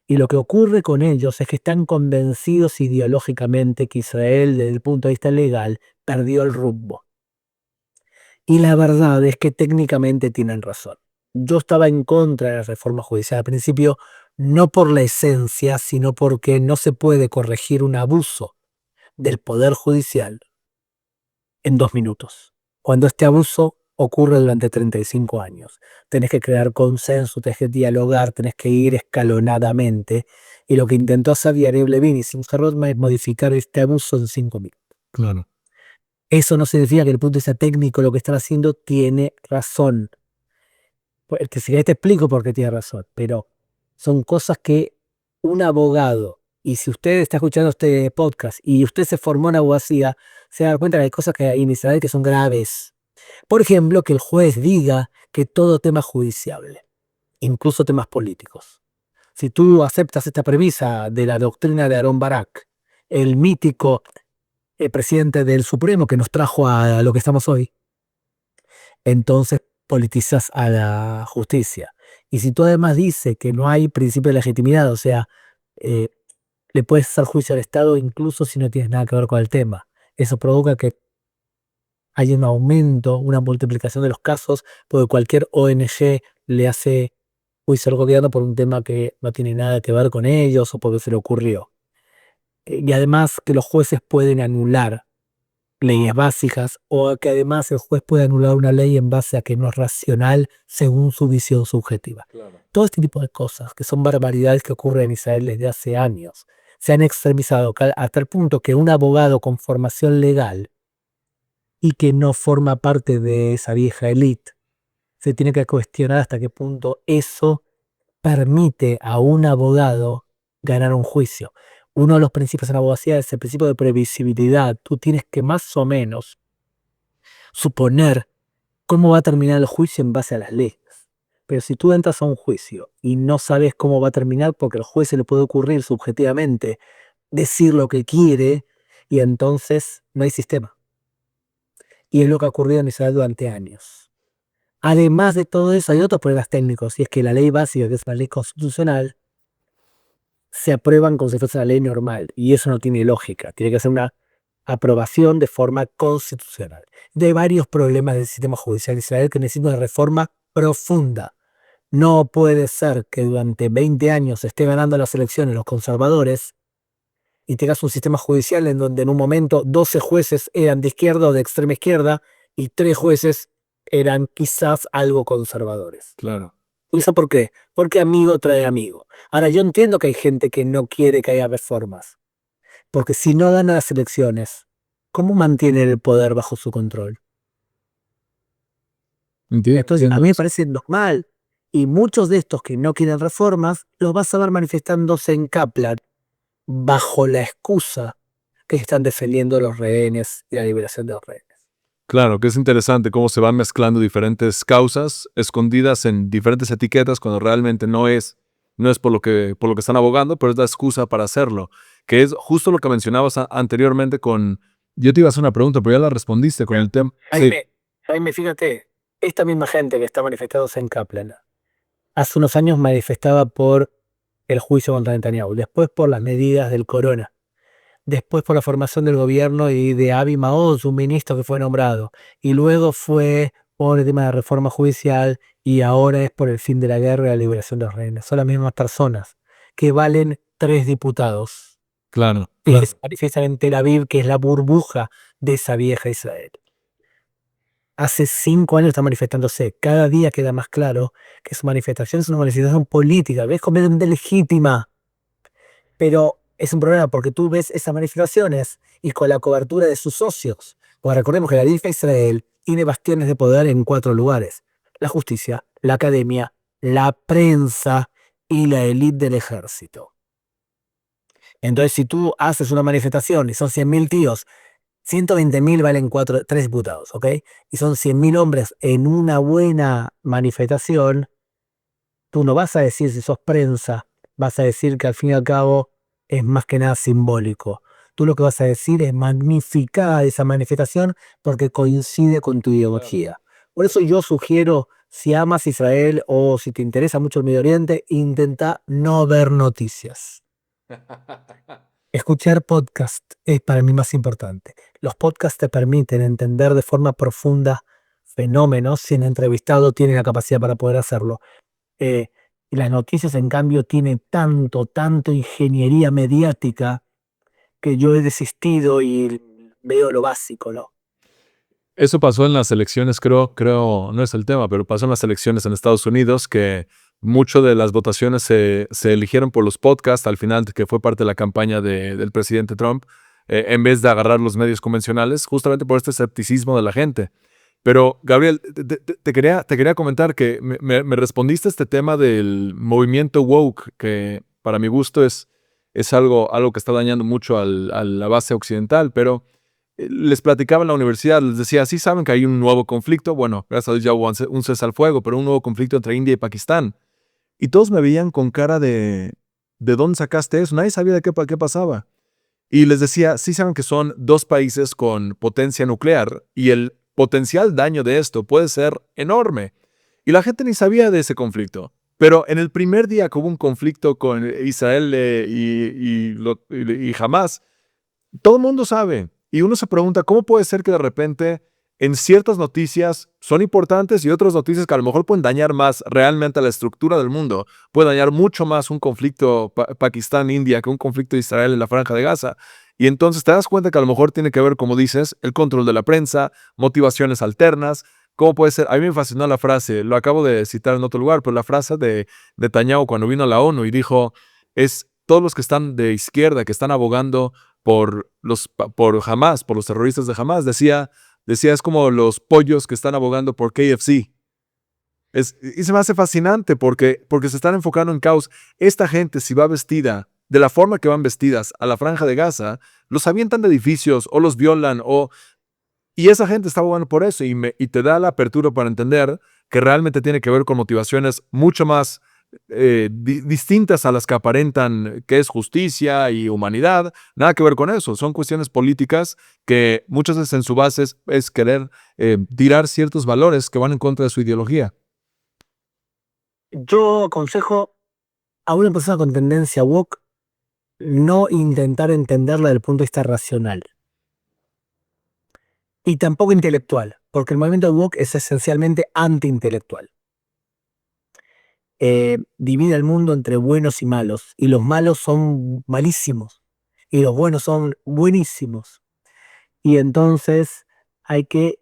Y lo que ocurre con ellos es que están convencidos ideológicamente que Israel, desde el punto de vista legal, perdió el rumbo. Y la verdad es que técnicamente tienen razón. Yo estaba en contra de la reforma judicial al principio, no por la esencia, sino porque no se puede corregir un abuso del poder judicial en 2 minutos. Cuando este abuso ocurre durante 35 años. Tenés que crear consenso, tenés que dialogar, tenés que ir escalonadamente. Y lo que intentó hacer Yariv Levin y Simcha Rothman es modificar este abuso en 5 minutos. Claro. Eso no significa que el punto de vista técnico lo que están haciendo tiene razón. Porque si querés te explico por qué tiene razón, pero son cosas que un abogado, y si usted está escuchando este podcast y usted se formó en abogacía, se da cuenta que hay cosas que hay en Israel que son graves. Por ejemplo, que el juez diga que todo tema es judiciable, incluso temas políticos. Si tú aceptas esta premisa de la doctrina de Aarón Barak, el mítico presidente del Supremo que nos trajo a lo que estamos hoy, entonces politizas a la justicia. Y si tú además dices que no hay principio de legitimidad, o sea, le puedes hacer juicio al Estado incluso si no tienes nada que ver con el tema. Eso provoca que haya un aumento, una multiplicación de los casos, porque cualquier ONG le hace juicio al gobierno por un tema que no tiene nada que ver con ellos o porque se le ocurrió. Y además que los jueces pueden anular leyes básicas o que además el juez puede anular una ley en base a que no es racional según su visión subjetiva. Claro. Todo este tipo de cosas, que son barbaridades que ocurren en Israel desde hace años, se han extremizado hasta el punto que un abogado con formación legal y que no forma parte de esa vieja élite se tiene que cuestionar hasta qué punto eso permite a un abogado ganar un juicio. Uno de los principios en la abogacía es el principio de previsibilidad. Tú tienes que más o menos suponer cómo va a terminar el juicio en base a las leyes. Pero si tú entras a un juicio y no sabes cómo va a terminar porque al juez se le puede ocurrir subjetivamente decir lo que quiere y entonces no hay sistema. Y es lo que ha ocurrido en Israel durante años. Además de todo eso, hay otros problemas técnicos, y es que la ley básica, que es la ley constitucional, se aprueban como si fuese la ley normal, y eso no tiene lógica. Tiene que ser una aprobación de forma constitucional. Hay varios problemas del sistema judicial de Israel que necesitan una reforma profunda. No puede ser que durante 20 años esté ganando las elecciones los conservadores y tengas un sistema judicial en donde en un momento 12 jueces eran de izquierda o de extrema izquierda y 3 jueces eran quizás algo conservadores. Claro. ¿Y eso por qué? Porque amigo trae amigo. Ahora, yo entiendo que hay gente que no quiere que haya reformas, porque si no gana las elecciones, ¿cómo mantiene el poder bajo su control? Entonces, a mí me parece normal. Y muchos de estos que no quieren reformas, los vas a ver manifestándose en Kaplan, bajo la excusa que están defendiendo los rehenes y la liberación de los rehenes. Claro, que es interesante cómo se van mezclando diferentes causas escondidas en diferentes etiquetas cuando realmente no es por lo que están abogando, pero es la excusa para hacerlo. Que es justo lo que mencionabas anteriormente con... Yo te iba a hacer una pregunta, pero ya la respondiste con el tema. Sí, Jaime, fíjate, esta misma gente que está manifestándose en Kaplan, hace unos años manifestaba por el juicio contra Netanyahu, después por las medidas del corona, después por la formación del gobierno y de Avi Maoz, un ministro que fue nombrado, y luego fue por el tema de reforma judicial y ahora es por el fin de la guerra y la liberación de los rehenes. Son las mismas personas que valen 3 diputados claro. que se manifiestan en Tel Aviv, que es la burbuja de esa vieja Israel. Hace 5 años está manifestándose. Cada día queda más claro que su manifestación es una manifestación política, ¿ves? Completamente legítima. Pero es un problema porque tú ves esas manifestaciones y con la cobertura de sus socios. Pues recordemos que la vieja Israel tiene bastiones de poder en 4 lugares: la justicia, la academia, la prensa y la élite del ejército. Entonces, si tú haces una manifestación y son 100.000 tíos, 120.000 valen 3 diputados, ¿ok? Y son 100.000 hombres en una buena manifestación. Tú no vas a decir si sos prensa, vas a decir que al fin y al cabo es más que nada simbólico. Tú lo que vas a decir es magnificar esa manifestación porque coincide con tu ideología. Por eso yo sugiero, si amas Israel o si te interesa mucho el Medio Oriente, intenta no ver noticias. Escuchar podcast es para mí más importante. Los podcasts te permiten entender de forma profunda fenómenos si el entrevistado tiene la capacidad para poder hacerlo. Y las noticias, en cambio, tienen tanto ingeniería mediática que yo he desistido y veo lo básico, ¿no? Eso pasó en las elecciones, creo, no es el tema, pero pasó en las elecciones en Estados Unidos que mucho de las votaciones se eligieron por los podcasts al final, que fue parte de la campaña del presidente Trump, en vez de agarrar los medios convencionales, justamente por este escepticismo de la gente. Pero, Gabriel, te quería comentar que me respondiste a este tema del movimiento woke, que para mi gusto es algo que está dañando mucho a la base occidental, pero les platicaba en la universidad, les decía, sí saben que hay un nuevo conflicto, bueno, gracias a Dios ya hubo un cese al fuego, pero un nuevo conflicto entre India y Pakistán. Y todos me veían con cara ¿de dónde sacaste eso? Nadie sabía de qué pasaba. Y les decía, sí saben que son 2 países con potencia nuclear y el potencial daño de esto puede ser enorme. Y la gente ni sabía de ese conflicto. Pero en el primer día que hubo un conflicto con Israel y Hamas, todo el mundo sabe. Y uno se pregunta, ¿cómo puede ser que de repente en ciertas noticias son importantes y otras noticias que a lo mejor pueden dañar más realmente a la estructura del mundo? Puede dañar mucho más un conflicto Pakistán-India que un conflicto de Israel en la Franja de Gaza. Y entonces te das cuenta que a lo mejor tiene que ver, como dices, el control de la prensa, motivaciones alternas. ¿Cómo puede ser? A mí me fascinó la frase, lo acabo de citar en otro lugar, pero la frase de Netanyahu cuando vino a la ONU y dijo, es todos los que están de izquierda, que están abogando por Hamas, por los terroristas de Hamas, decía, es como los pollos que están abogando por KFC. Y se me hace fascinante porque se están enfocando en caos. Esta gente, si va vestida de la forma que van vestidas a la Franja de Gaza, los avientan de edificios o los violan. Y esa gente está abogando por eso y te da la apertura para entender que realmente tiene que ver con motivaciones mucho más distintas a las que aparentan que es justicia y humanidad. Nada que ver con eso. Son cuestiones políticas que muchas veces en su base es querer tirar ciertos valores que van en contra de su ideología. Yo aconsejo a una persona con tendencia woke no intentar entenderla desde el punto de vista racional. y tampoco intelectual, porque el movimiento woke es esencialmente antiintelectual. Divide el mundo entre buenos y malos, y los malos son malísimos, y los buenos son buenísimos. Y entonces hay que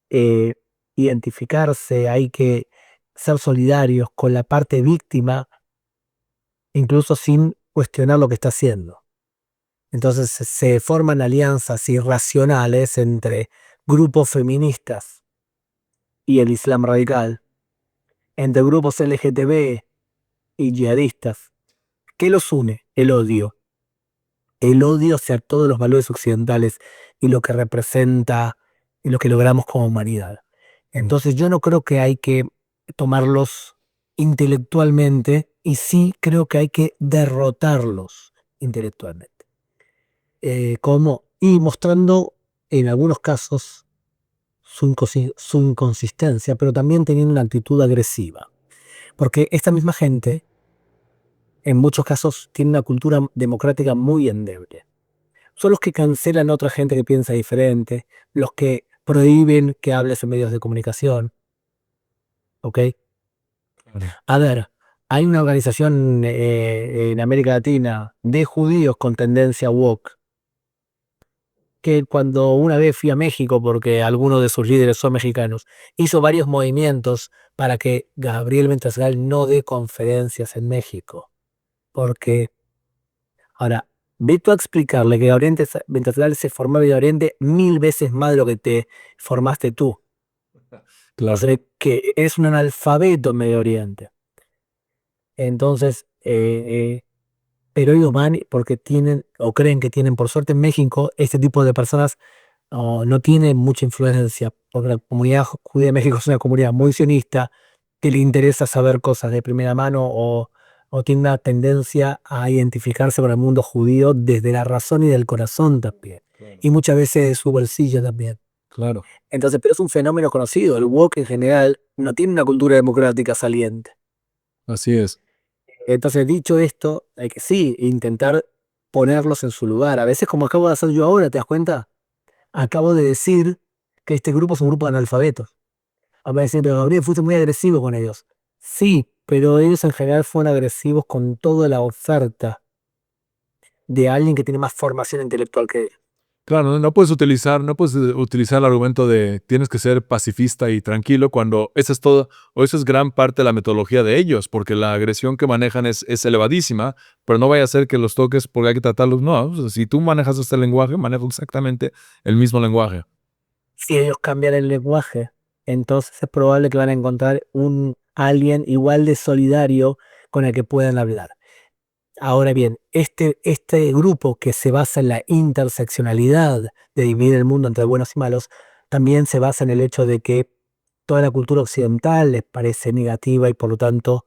eh, identificarse, hay que ser solidarios con la parte víctima, incluso sin cuestionar lo que está haciendo. Entonces se forman alianzas irracionales entre grupos feministas y el Islam radical, entre grupos LGTB y yihadistas. ¿Qué los une? El odio. El odio hacia todos los valores occidentales y lo que representa y lo que logramos como humanidad. Entonces yo no creo que hay que tomarlos intelectualmente y sí creo que hay que derrotarlos intelectualmente. Y mostrando en algunos casos su inconsistencia, pero también teniendo una actitud agresiva. Porque esta misma gente, en muchos casos, tiene una cultura democrática muy endeble. Son los que cancelan a otra gente que piensa diferente, los que prohíben que hables en medios de comunicación. ¿Ok? A ver, hay una organización en América Latina de judíos con tendencia woke, que cuando una vez fui a México, porque algunos de sus líderes son mexicanos, hizo varios movimientos para que Gabriel Ventasgal no dé conferencias en México. Porque, ahora, ve tú a explicarle que Gabriel Ventasgal se formó en Medio Oriente 1000 veces más de lo que te formaste tú. Claro. O sea, que es un analfabeto en Medio Oriente. Entonces, pero ellos van porque tienen, o creen que tienen, por suerte en México, este tipo de personas no tienen mucha influencia, porque la comunidad judía de México es una comunidad muy sionista, que le interesa saber cosas de primera mano o tiene una tendencia a identificarse con el mundo judío desde la razón y del corazón también, Claro. y muchas veces de su bolsillo también. Claro. Entonces, pero es un fenómeno conocido, el woke en general no tiene una cultura democrática saliente. Así es. Entonces, dicho esto, hay que sí intentar ponerlos en su lugar. A veces, como acabo de hacer yo ahora, ¿te das cuenta? Acabo de decir que este grupo es un grupo de analfabetos. A me decir, pero Gabriel, fuiste muy agresivo con ellos. Sí, pero ellos en general fueron agresivos con toda la oferta de alguien que tiene más formación intelectual que ellos. Claro, no puedes utilizar el argumento de tienes que ser pacifista y tranquilo cuando eso es todo, o eso es gran parte de la metodología de ellos, porque la agresión que manejan es elevadísima, pero no vaya a ser que los toques porque hay que tratarlos. No, o sea, si tú manejas este lenguaje, manejo exactamente el mismo lenguaje. Si ellos cambian el lenguaje, entonces es probable que van a encontrar alguien igual de solidario con el que puedan hablar. Ahora bien, este grupo que se basa en la interseccionalidad de dividir el mundo entre buenos y malos, también se basa en el hecho de que toda la cultura occidental les parece negativa y por lo tanto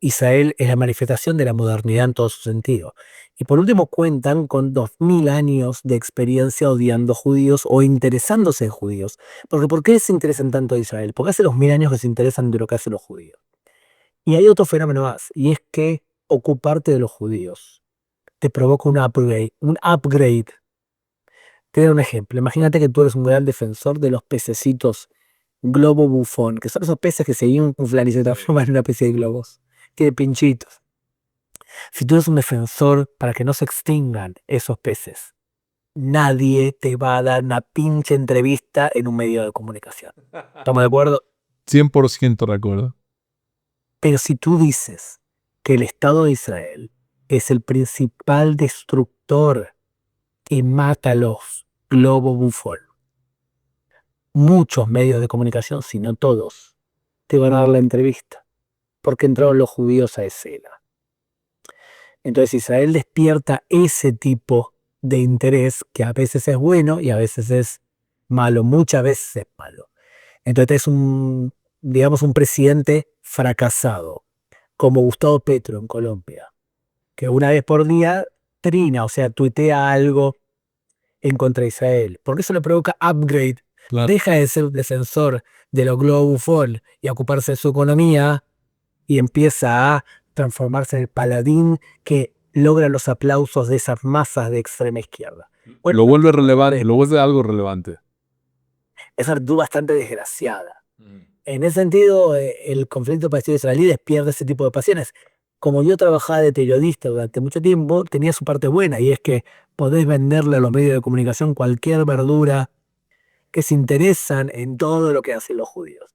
Israel es la manifestación de la modernidad en todo su sentido. Y por último cuentan con 2000 años de experiencia odiando judíos o interesándose en judíos. Porque ¿por qué se interesan tanto de Israel? Porque hace 2000 años que se interesan de lo que hacen los judíos. Y hay otro fenómeno más, y es que ocuparte de los judíos te provoca un upgrade. Un upgrade. Te doy un ejemplo. Imagínate que tú eres un gran defensor de los pececitos globo bufón, que son esos peces que se inflan y se transforman en una especie de globos, que de pinchitos. Si tú eres un defensor para que no se extingan esos peces, nadie te va a dar una pinche entrevista en un medio de comunicación. ¿Estamos de acuerdo? 100% de acuerdo. Pero si tú dices que el Estado de Israel es el principal destructor que mata a los globo bufón, muchos medios de comunicación, si no todos, te van a dar la entrevista, porque entraron los judíos a escena. Entonces Israel despierta ese tipo de interés que a veces es bueno y a veces es malo, muchas veces es malo. Entonces es digamos, un presidente fracasado, como Gustavo Petro en Colombia, que una vez por día trina, o sea, tuitea algo en contra de Israel, porque eso le provoca upgrade. Claro. Deja de ser defensor de los globos bufón y a ocuparse de su economía y empieza a transformarse en el paladín que logra los aplausos de esas masas de extrema izquierda. Bueno, Lo vuelve relevante, lo vuelve algo relevante. es una actitud bastante desgraciada. En ese sentido, el conflicto palestino-israelí despierta ese tipo de pasiones. Como yo trabajaba de periodista durante mucho tiempo, tenía su parte buena, y es que podés venderle a los medios de comunicación cualquier verdura que se interesan en todo lo que hacen los judíos.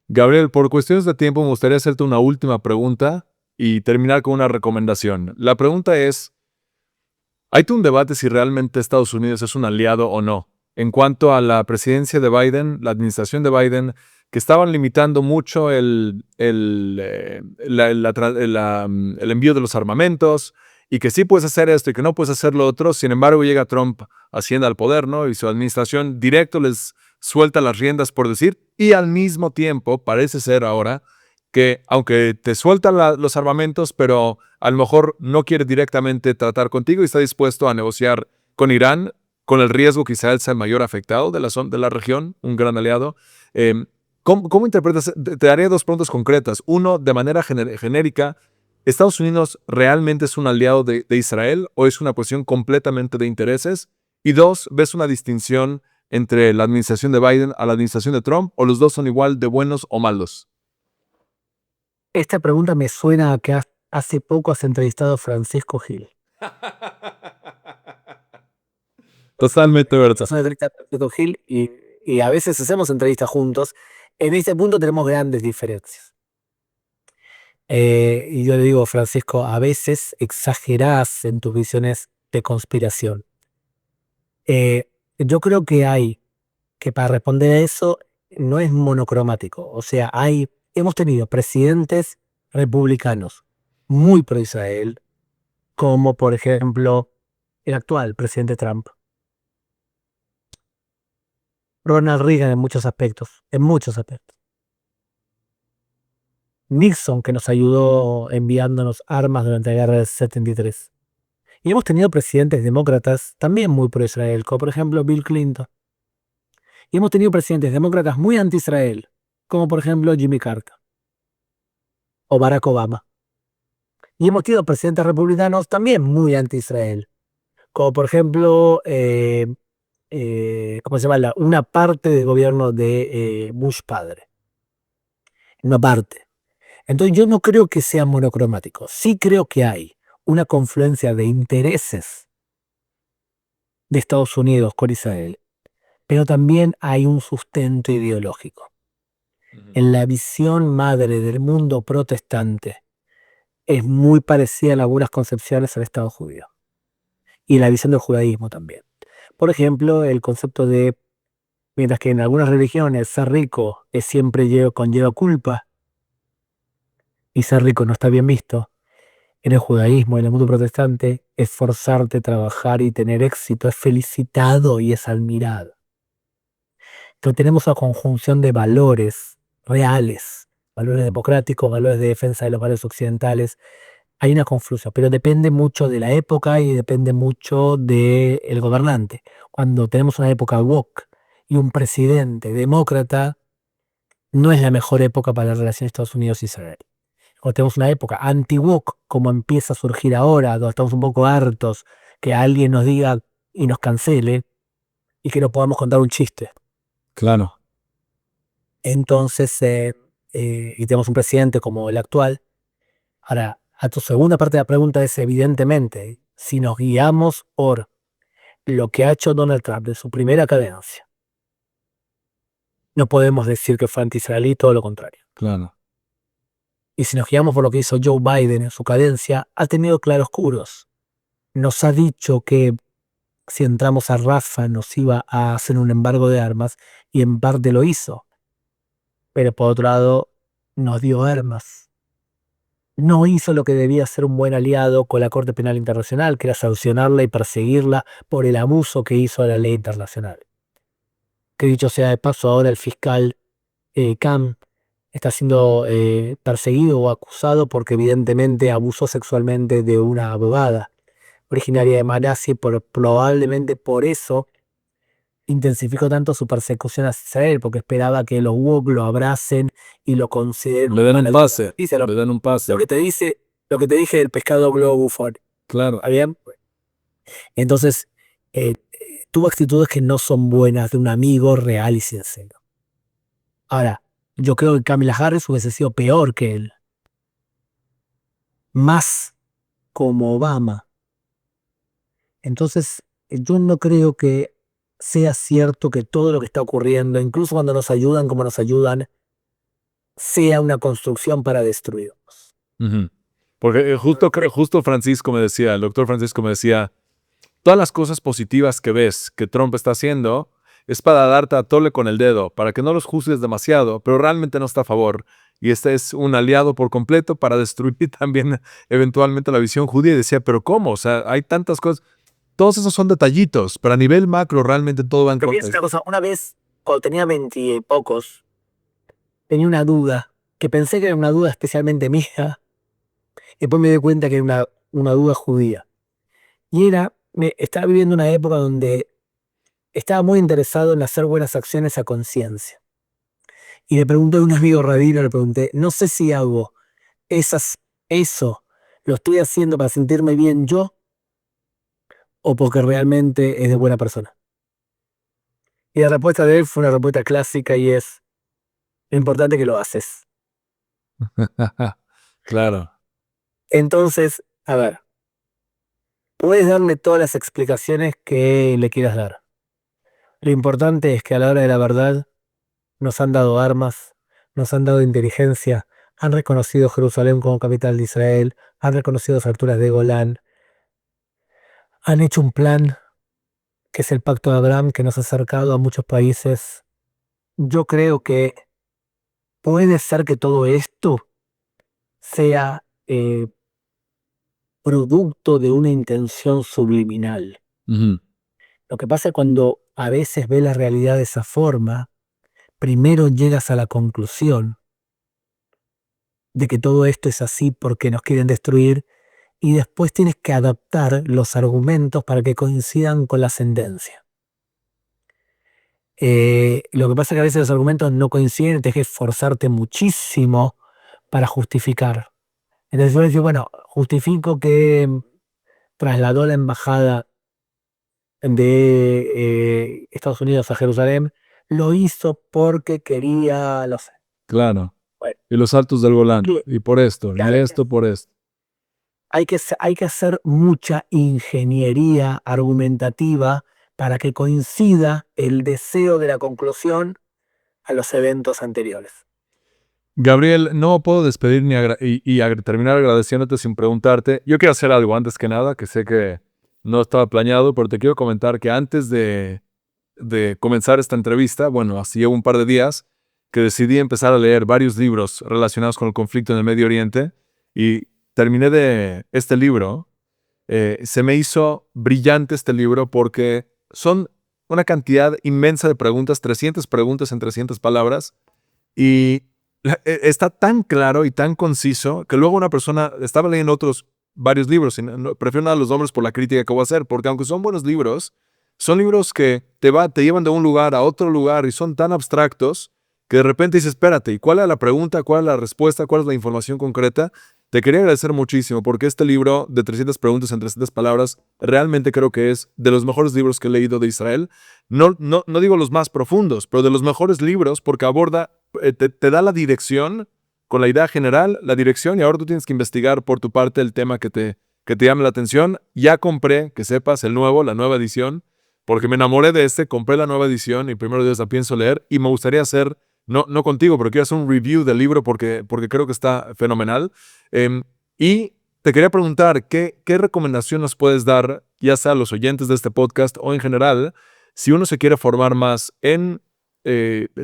Gabriel, por cuestiones de tiempo me gustaría hacerte una última pregunta y terminar con una recomendación. La pregunta es, hay un debate si realmente Estados Unidos es un aliado o no. En cuanto a la presidencia de Biden, la administración de Biden, que estaban limitando mucho el envío de los armamentos y que sí puedes hacer esto y que no puedes hacer lo otro. Sin embargo, llega Trump, asciende al poder, ¿no? Y su administración directo les suelta las riendas, por decir, y al mismo tiempo parece ser ahora que aunque te sueltan los armamentos, pero a lo mejor no quiere directamente tratar contigo y está dispuesto a negociar con Irán, con el riesgo que Israel sea el mayor afectado de la región, un gran aliado. ¿Cómo interpretas? Te daré dos preguntas concretas. Uno, de manera genérica, ¿Estados Unidos realmente es un aliado de Israel o es una cuestión completamente de intereses? Y dos, ¿ves una distinción entre la administración de Biden a la administración de Trump o los dos son igual de buenos o malos? Esta pregunta me suena a que hace poco has entrevistado a Francisco Gil. Totalmente verdad. Sos una entrevista a Francisco Gil y a veces hacemos entrevistas juntos. En este punto tenemos grandes diferencias. Y yo le digo, Francisco, a veces exagerás en tus visiones de conspiración. Yo creo que para responder a eso no es monocromático. O sea, hemos tenido presidentes republicanos muy pro Israel, como por ejemplo el actual presidente Trump. Ronald Reagan en muchos aspectos, en muchos aspectos. Nixon, que nos ayudó enviándonos armas durante la guerra del 73. Y hemos tenido presidentes demócratas también muy pro Israel, como por ejemplo Bill Clinton. Y hemos tenido presidentes demócratas muy anti-Israel, como por ejemplo Jimmy Carter o Barack Obama. Y hemos tenido presidentes republicanos también muy anti-Israel, como por ejemplo, ¿cómo se llama? Una parte del gobierno de Bush padre. Una parte. Entonces yo no creo que sea monocromático. Sí creo que hay una confluencia de intereses de Estados Unidos con Israel, pero también hay un sustento ideológico. En la visión madre del mundo protestante es muy parecida en algunas concepciones al Estado judío y la visión del judaísmo también. Por ejemplo, el concepto de, mientras que en algunas religiones ser rico conlleva culpa y ser rico no está bien visto, en el judaísmo, en el mundo protestante, esforzarte, trabajar y tener éxito es felicitado y es admirado. Entonces tenemos una conjunción de valores reales, valores democráticos, valores de defensa de los valores occidentales. Hay una confluencia, pero depende mucho de la época y depende mucho del gobernante. Cuando tenemos una época woke y un presidente demócrata, no es la mejor época para la relación Estados Unidos-Israel. Cuando tenemos una época anti-woke, como empieza a surgir ahora, donde estamos un poco hartos que alguien nos diga y nos cancele y que no podamos contar un chiste. Claro. Entonces, y tenemos un presidente como el actual. Ahora, a tu segunda parte de la pregunta es evidentemente, si nos guiamos por lo que ha hecho Donald Trump de su primera cadencia, no podemos decir que fue anti-israelí, todo lo contrario. Claro. Y si nos guiamos por lo que hizo Joe Biden en su cadencia, ha tenido claroscuros. Nos ha dicho que si entramos a Rafah nos iba a hacer un embargo de armas, y en parte lo hizo. Pero por otro lado, nos dio armas. No hizo lo que debía ser un buen aliado con la Corte Penal Internacional, que era sancionarla y perseguirla por el abuso que hizo a la ley internacional. Que dicho sea de paso, ahora el fiscal Cam está siendo perseguido o acusado porque evidentemente abusó sexualmente de una abogada originaria de Malasia, probablemente por eso intensificó tanto su persecución hacia Israel, porque esperaba que los woke lo abracen y lo consideren. Le dan un pase. Dice Le dan un pase. lo que te dije del pescado globo bufón. Claro. ¿Está bien? Entonces, tuvo actitudes que no son buenas de un amigo real y sincero. Ahora, yo creo que Kamala Harris hubiese sido peor que él. Más como Obama. Entonces, yo no creo que sea cierto que todo lo que está ocurriendo, incluso cuando nos ayudan como nos ayudan, sea una construcción para destruirnos. Ujú. Porque justo Francisco me decía, el doctor Francisco me decía, todas las cosas positivas que ves que Trump está haciendo es para darte a tole con el dedo, para que no los juzgues demasiado, pero realmente no está a favor. Y este es un aliado por completo para destruir también eventualmente la visión judía. Y decía, pero ¿cómo? O sea, hay tantas cosas. Todos esos son detallitos, pero a nivel macro realmente todo va en Pero contra. fíjate una cosa, una vez, cuando tenía 20 y pocos, tenía una duda, que pensé que era una duda especialmente mía, y después me di cuenta que era una duda judía. Y estaba viviendo una época donde estaba muy interesado en hacer buenas acciones a conciencia. Y le pregunté a un amigo rabino, le pregunté, no sé si hago eso, lo estoy haciendo para sentirme bien yo o porque realmente es de buena persona. Y la respuesta de él fue una respuesta clásica y es, lo importante es que lo haces. Claro. Entonces, a ver, puedes darle todas las explicaciones que le quieras dar. Lo importante es que a la hora de la verdad nos han dado armas, nos han dado inteligencia, han reconocido Jerusalén como capital de Israel, han reconocido las alturas de Golán, han hecho un plan que es el Pacto de Abraham que nos ha acercado a muchos países. Yo creo que puede ser que todo esto sea producto de una intención subliminal. Ujú. Lo que pasa es cuando a veces ves la realidad de esa forma, primero llegas a la conclusión de que todo esto es así porque nos quieren destruir y después tienes que adaptar los argumentos para que coincidan con la sentencia. Lo que pasa es que a veces los argumentos no coinciden y tienes que esforzarte muchísimo para justificar. Entonces yo decía, bueno, justifico que trasladó la embajada de Estados Unidos a Jerusalén, lo hizo porque quería, no sé. Claro. Bueno, Y los altos del Golán. Clu- Y por esto, y claro, esto por esto. hay que hacer mucha ingeniería argumentativa para que coincida el deseo de la conclusión a los eventos anteriores. Gabriel, no puedo despedir terminar agradeciéndote sin preguntarte. Yo quiero hacer algo antes que nada, que sé que no estaba planeado, pero te quiero comentar que antes de comenzar esta entrevista, bueno, así llevo un par de días, que decidí empezar a leer varios libros relacionados con el conflicto en el Medio Oriente y terminé de este libro. Se me hizo brillante este libro porque son una cantidad inmensa de preguntas, 300 preguntas en 300 palabras, y está tan claro y tan conciso que luego una persona, estaba leyendo otros varios libros, y prefiero nada los nombres por la crítica que voy a hacer, porque aunque son buenos libros, son libros que te llevan de un lugar a otro lugar y son tan abstractos que de repente dices, espérate, ¿y cuál es la pregunta? ¿Cuál es la respuesta? ¿Cuál es la información concreta? Te quería agradecer muchísimo porque este libro de 300 preguntas en 300 palabras realmente creo que es de los mejores libros que he leído de Israel. No digo los más profundos, pero de los mejores libros porque aborda, te da la dirección con la idea general, la dirección, y ahora tú tienes que investigar por tu parte el tema que te llame la atención. Ya compré, que sepas, la nueva edición, porque me enamoré de compré la nueva edición y primero Dios la pienso leer y me gustaría hacer, no contigo, pero quiero hacer un review del libro porque creo que está fenomenal. Y te quería preguntar, ¿qué recomendación nos puedes dar, ya sea a los oyentes de este podcast o en general, si uno se quiere formar más en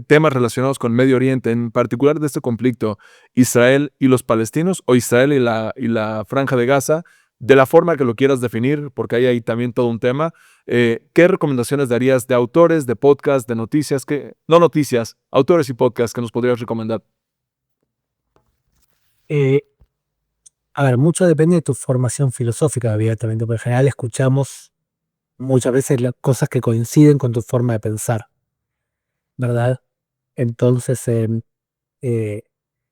temas relacionados con Medio Oriente, en particular de este conflicto, Israel y los palestinos, o Israel y la Franja de Gaza, de la forma que lo quieras definir, porque ahí hay también todo un tema? ¿Qué recomendaciones darías de autores, de podcasts, de noticias, no noticias, autores y podcasts que nos podrías recomendar? Eh, a ver, mucho depende de tu formación filosófica, abiertamente, porque en general escuchamos muchas veces las cosas que coinciden con tu forma de pensar, ¿verdad? Entonces, eh,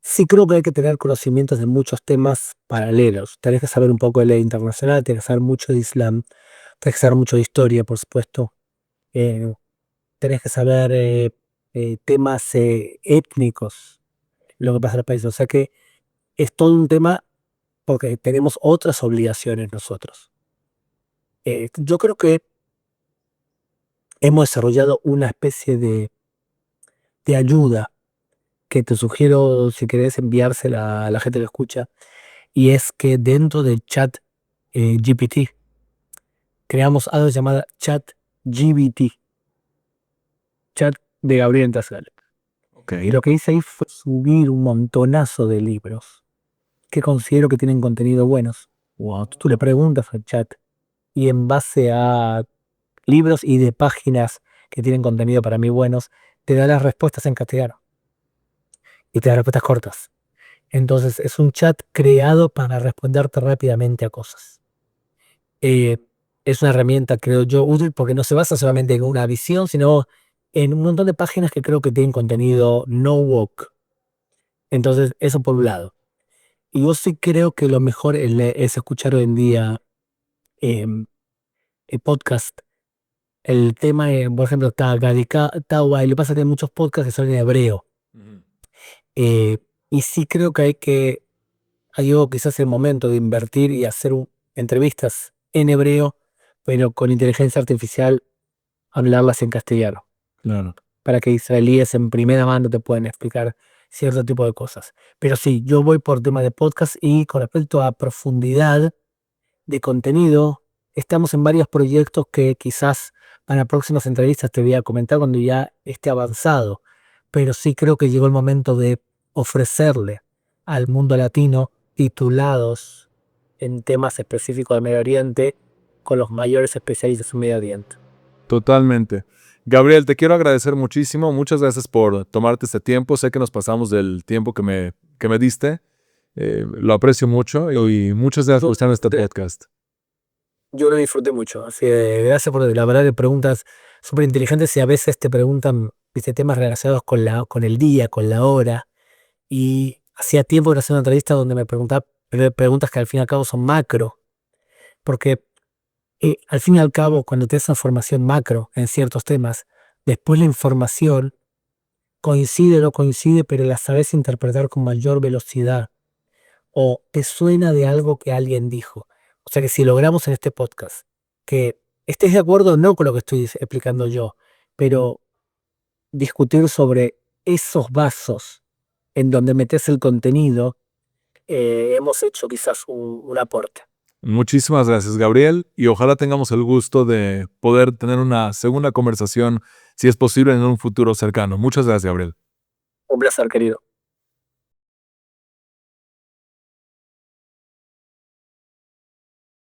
sí creo que hay que tener conocimientos de muchos temas paralelos. Tenés que saber un poco de ley internacional, tenés que saber mucho de Islam, tenés que saber mucho de historia, por supuesto. Eh, tenés que saber temas étnicos, lo que pasa en el país. O sea que es todo un tema porque tenemos otras obligaciones nosotros. Yo creo que hemos desarrollado una especie de ayuda que te sugiero si querés enviársela a la gente que escucha, y es que dentro del chat GPT creamos algo llamado chat GBT, chat de Gabriel Tascal. Y lo que hice ahí fue subir un montonazo de libros que considero que tienen contenido buenos. Wow, tú le preguntas al chat y en base a libros y de páginas que tienen contenido para mí buenos, te da las respuestas en castellano y te da respuestas cortas. Entonces es un chat creado para responderte rápidamente a cosas. Es una herramienta, creo yo, útil porque no se basa solamente en una visión, sino en un montón de páginas que creo que tienen contenido no woke. Entonces, eso por un lado. Y yo sí creo que lo mejor es escuchar hoy en día el podcast. El tema, por ejemplo, está Gadika Tawa, y lo que pasa es que hay muchos podcasts que son en hebreo. Eh, y sí creo que ha llegado quizás el momento de invertir y hacer entrevistas en hebreo, pero con inteligencia artificial hablarlas en castellano, Claro. para que israelíes en primera mano te puedan explicar cierto tipo de cosas. Pero sí, yo voy por tema de podcast y con respecto a profundidad de contenido, estamos en varios proyectos que quizás para próximas entrevistas te voy a comentar cuando ya esté avanzado. Pero sí creo que llegó el momento de ofrecerle al mundo latino titulados en temas específicos de Medio Oriente con los mayores especialistas en Medio Oriente. Totalmente. Gabriel, te quiero agradecer muchísimo. Muchas gracias por tomarte este tiempo. Sé que nos pasamos del tiempo que me diste. Lo aprecio mucho y muchas gracias por estar en este podcast. Yo lo disfruté mucho, así que gracias por la verdad de preguntas súper inteligentes y a veces te preguntan, viste, temas relacionados con el día, con la hora. Y hacía tiempo que no hacía una entrevista donde me preguntaba preguntas que al fin y al cabo son macro, porque al fin y al cabo cuando te das información macro en ciertos temas, después la información coincide o no coincide, pero la sabes interpretar con mayor velocidad o te suena de algo que alguien dijo. O sea que si logramos en este podcast que estés de acuerdo no con lo que estoy explicando yo, pero discutir sobre esos vasos en donde metes el contenido, hemos hecho quizás un aporte. Muchísimas gracias, Gabriel, y ojalá tengamos el gusto de poder tener una segunda conversación, si es posible, en un futuro cercano. Muchas gracias, Gabriel. Un placer, querido.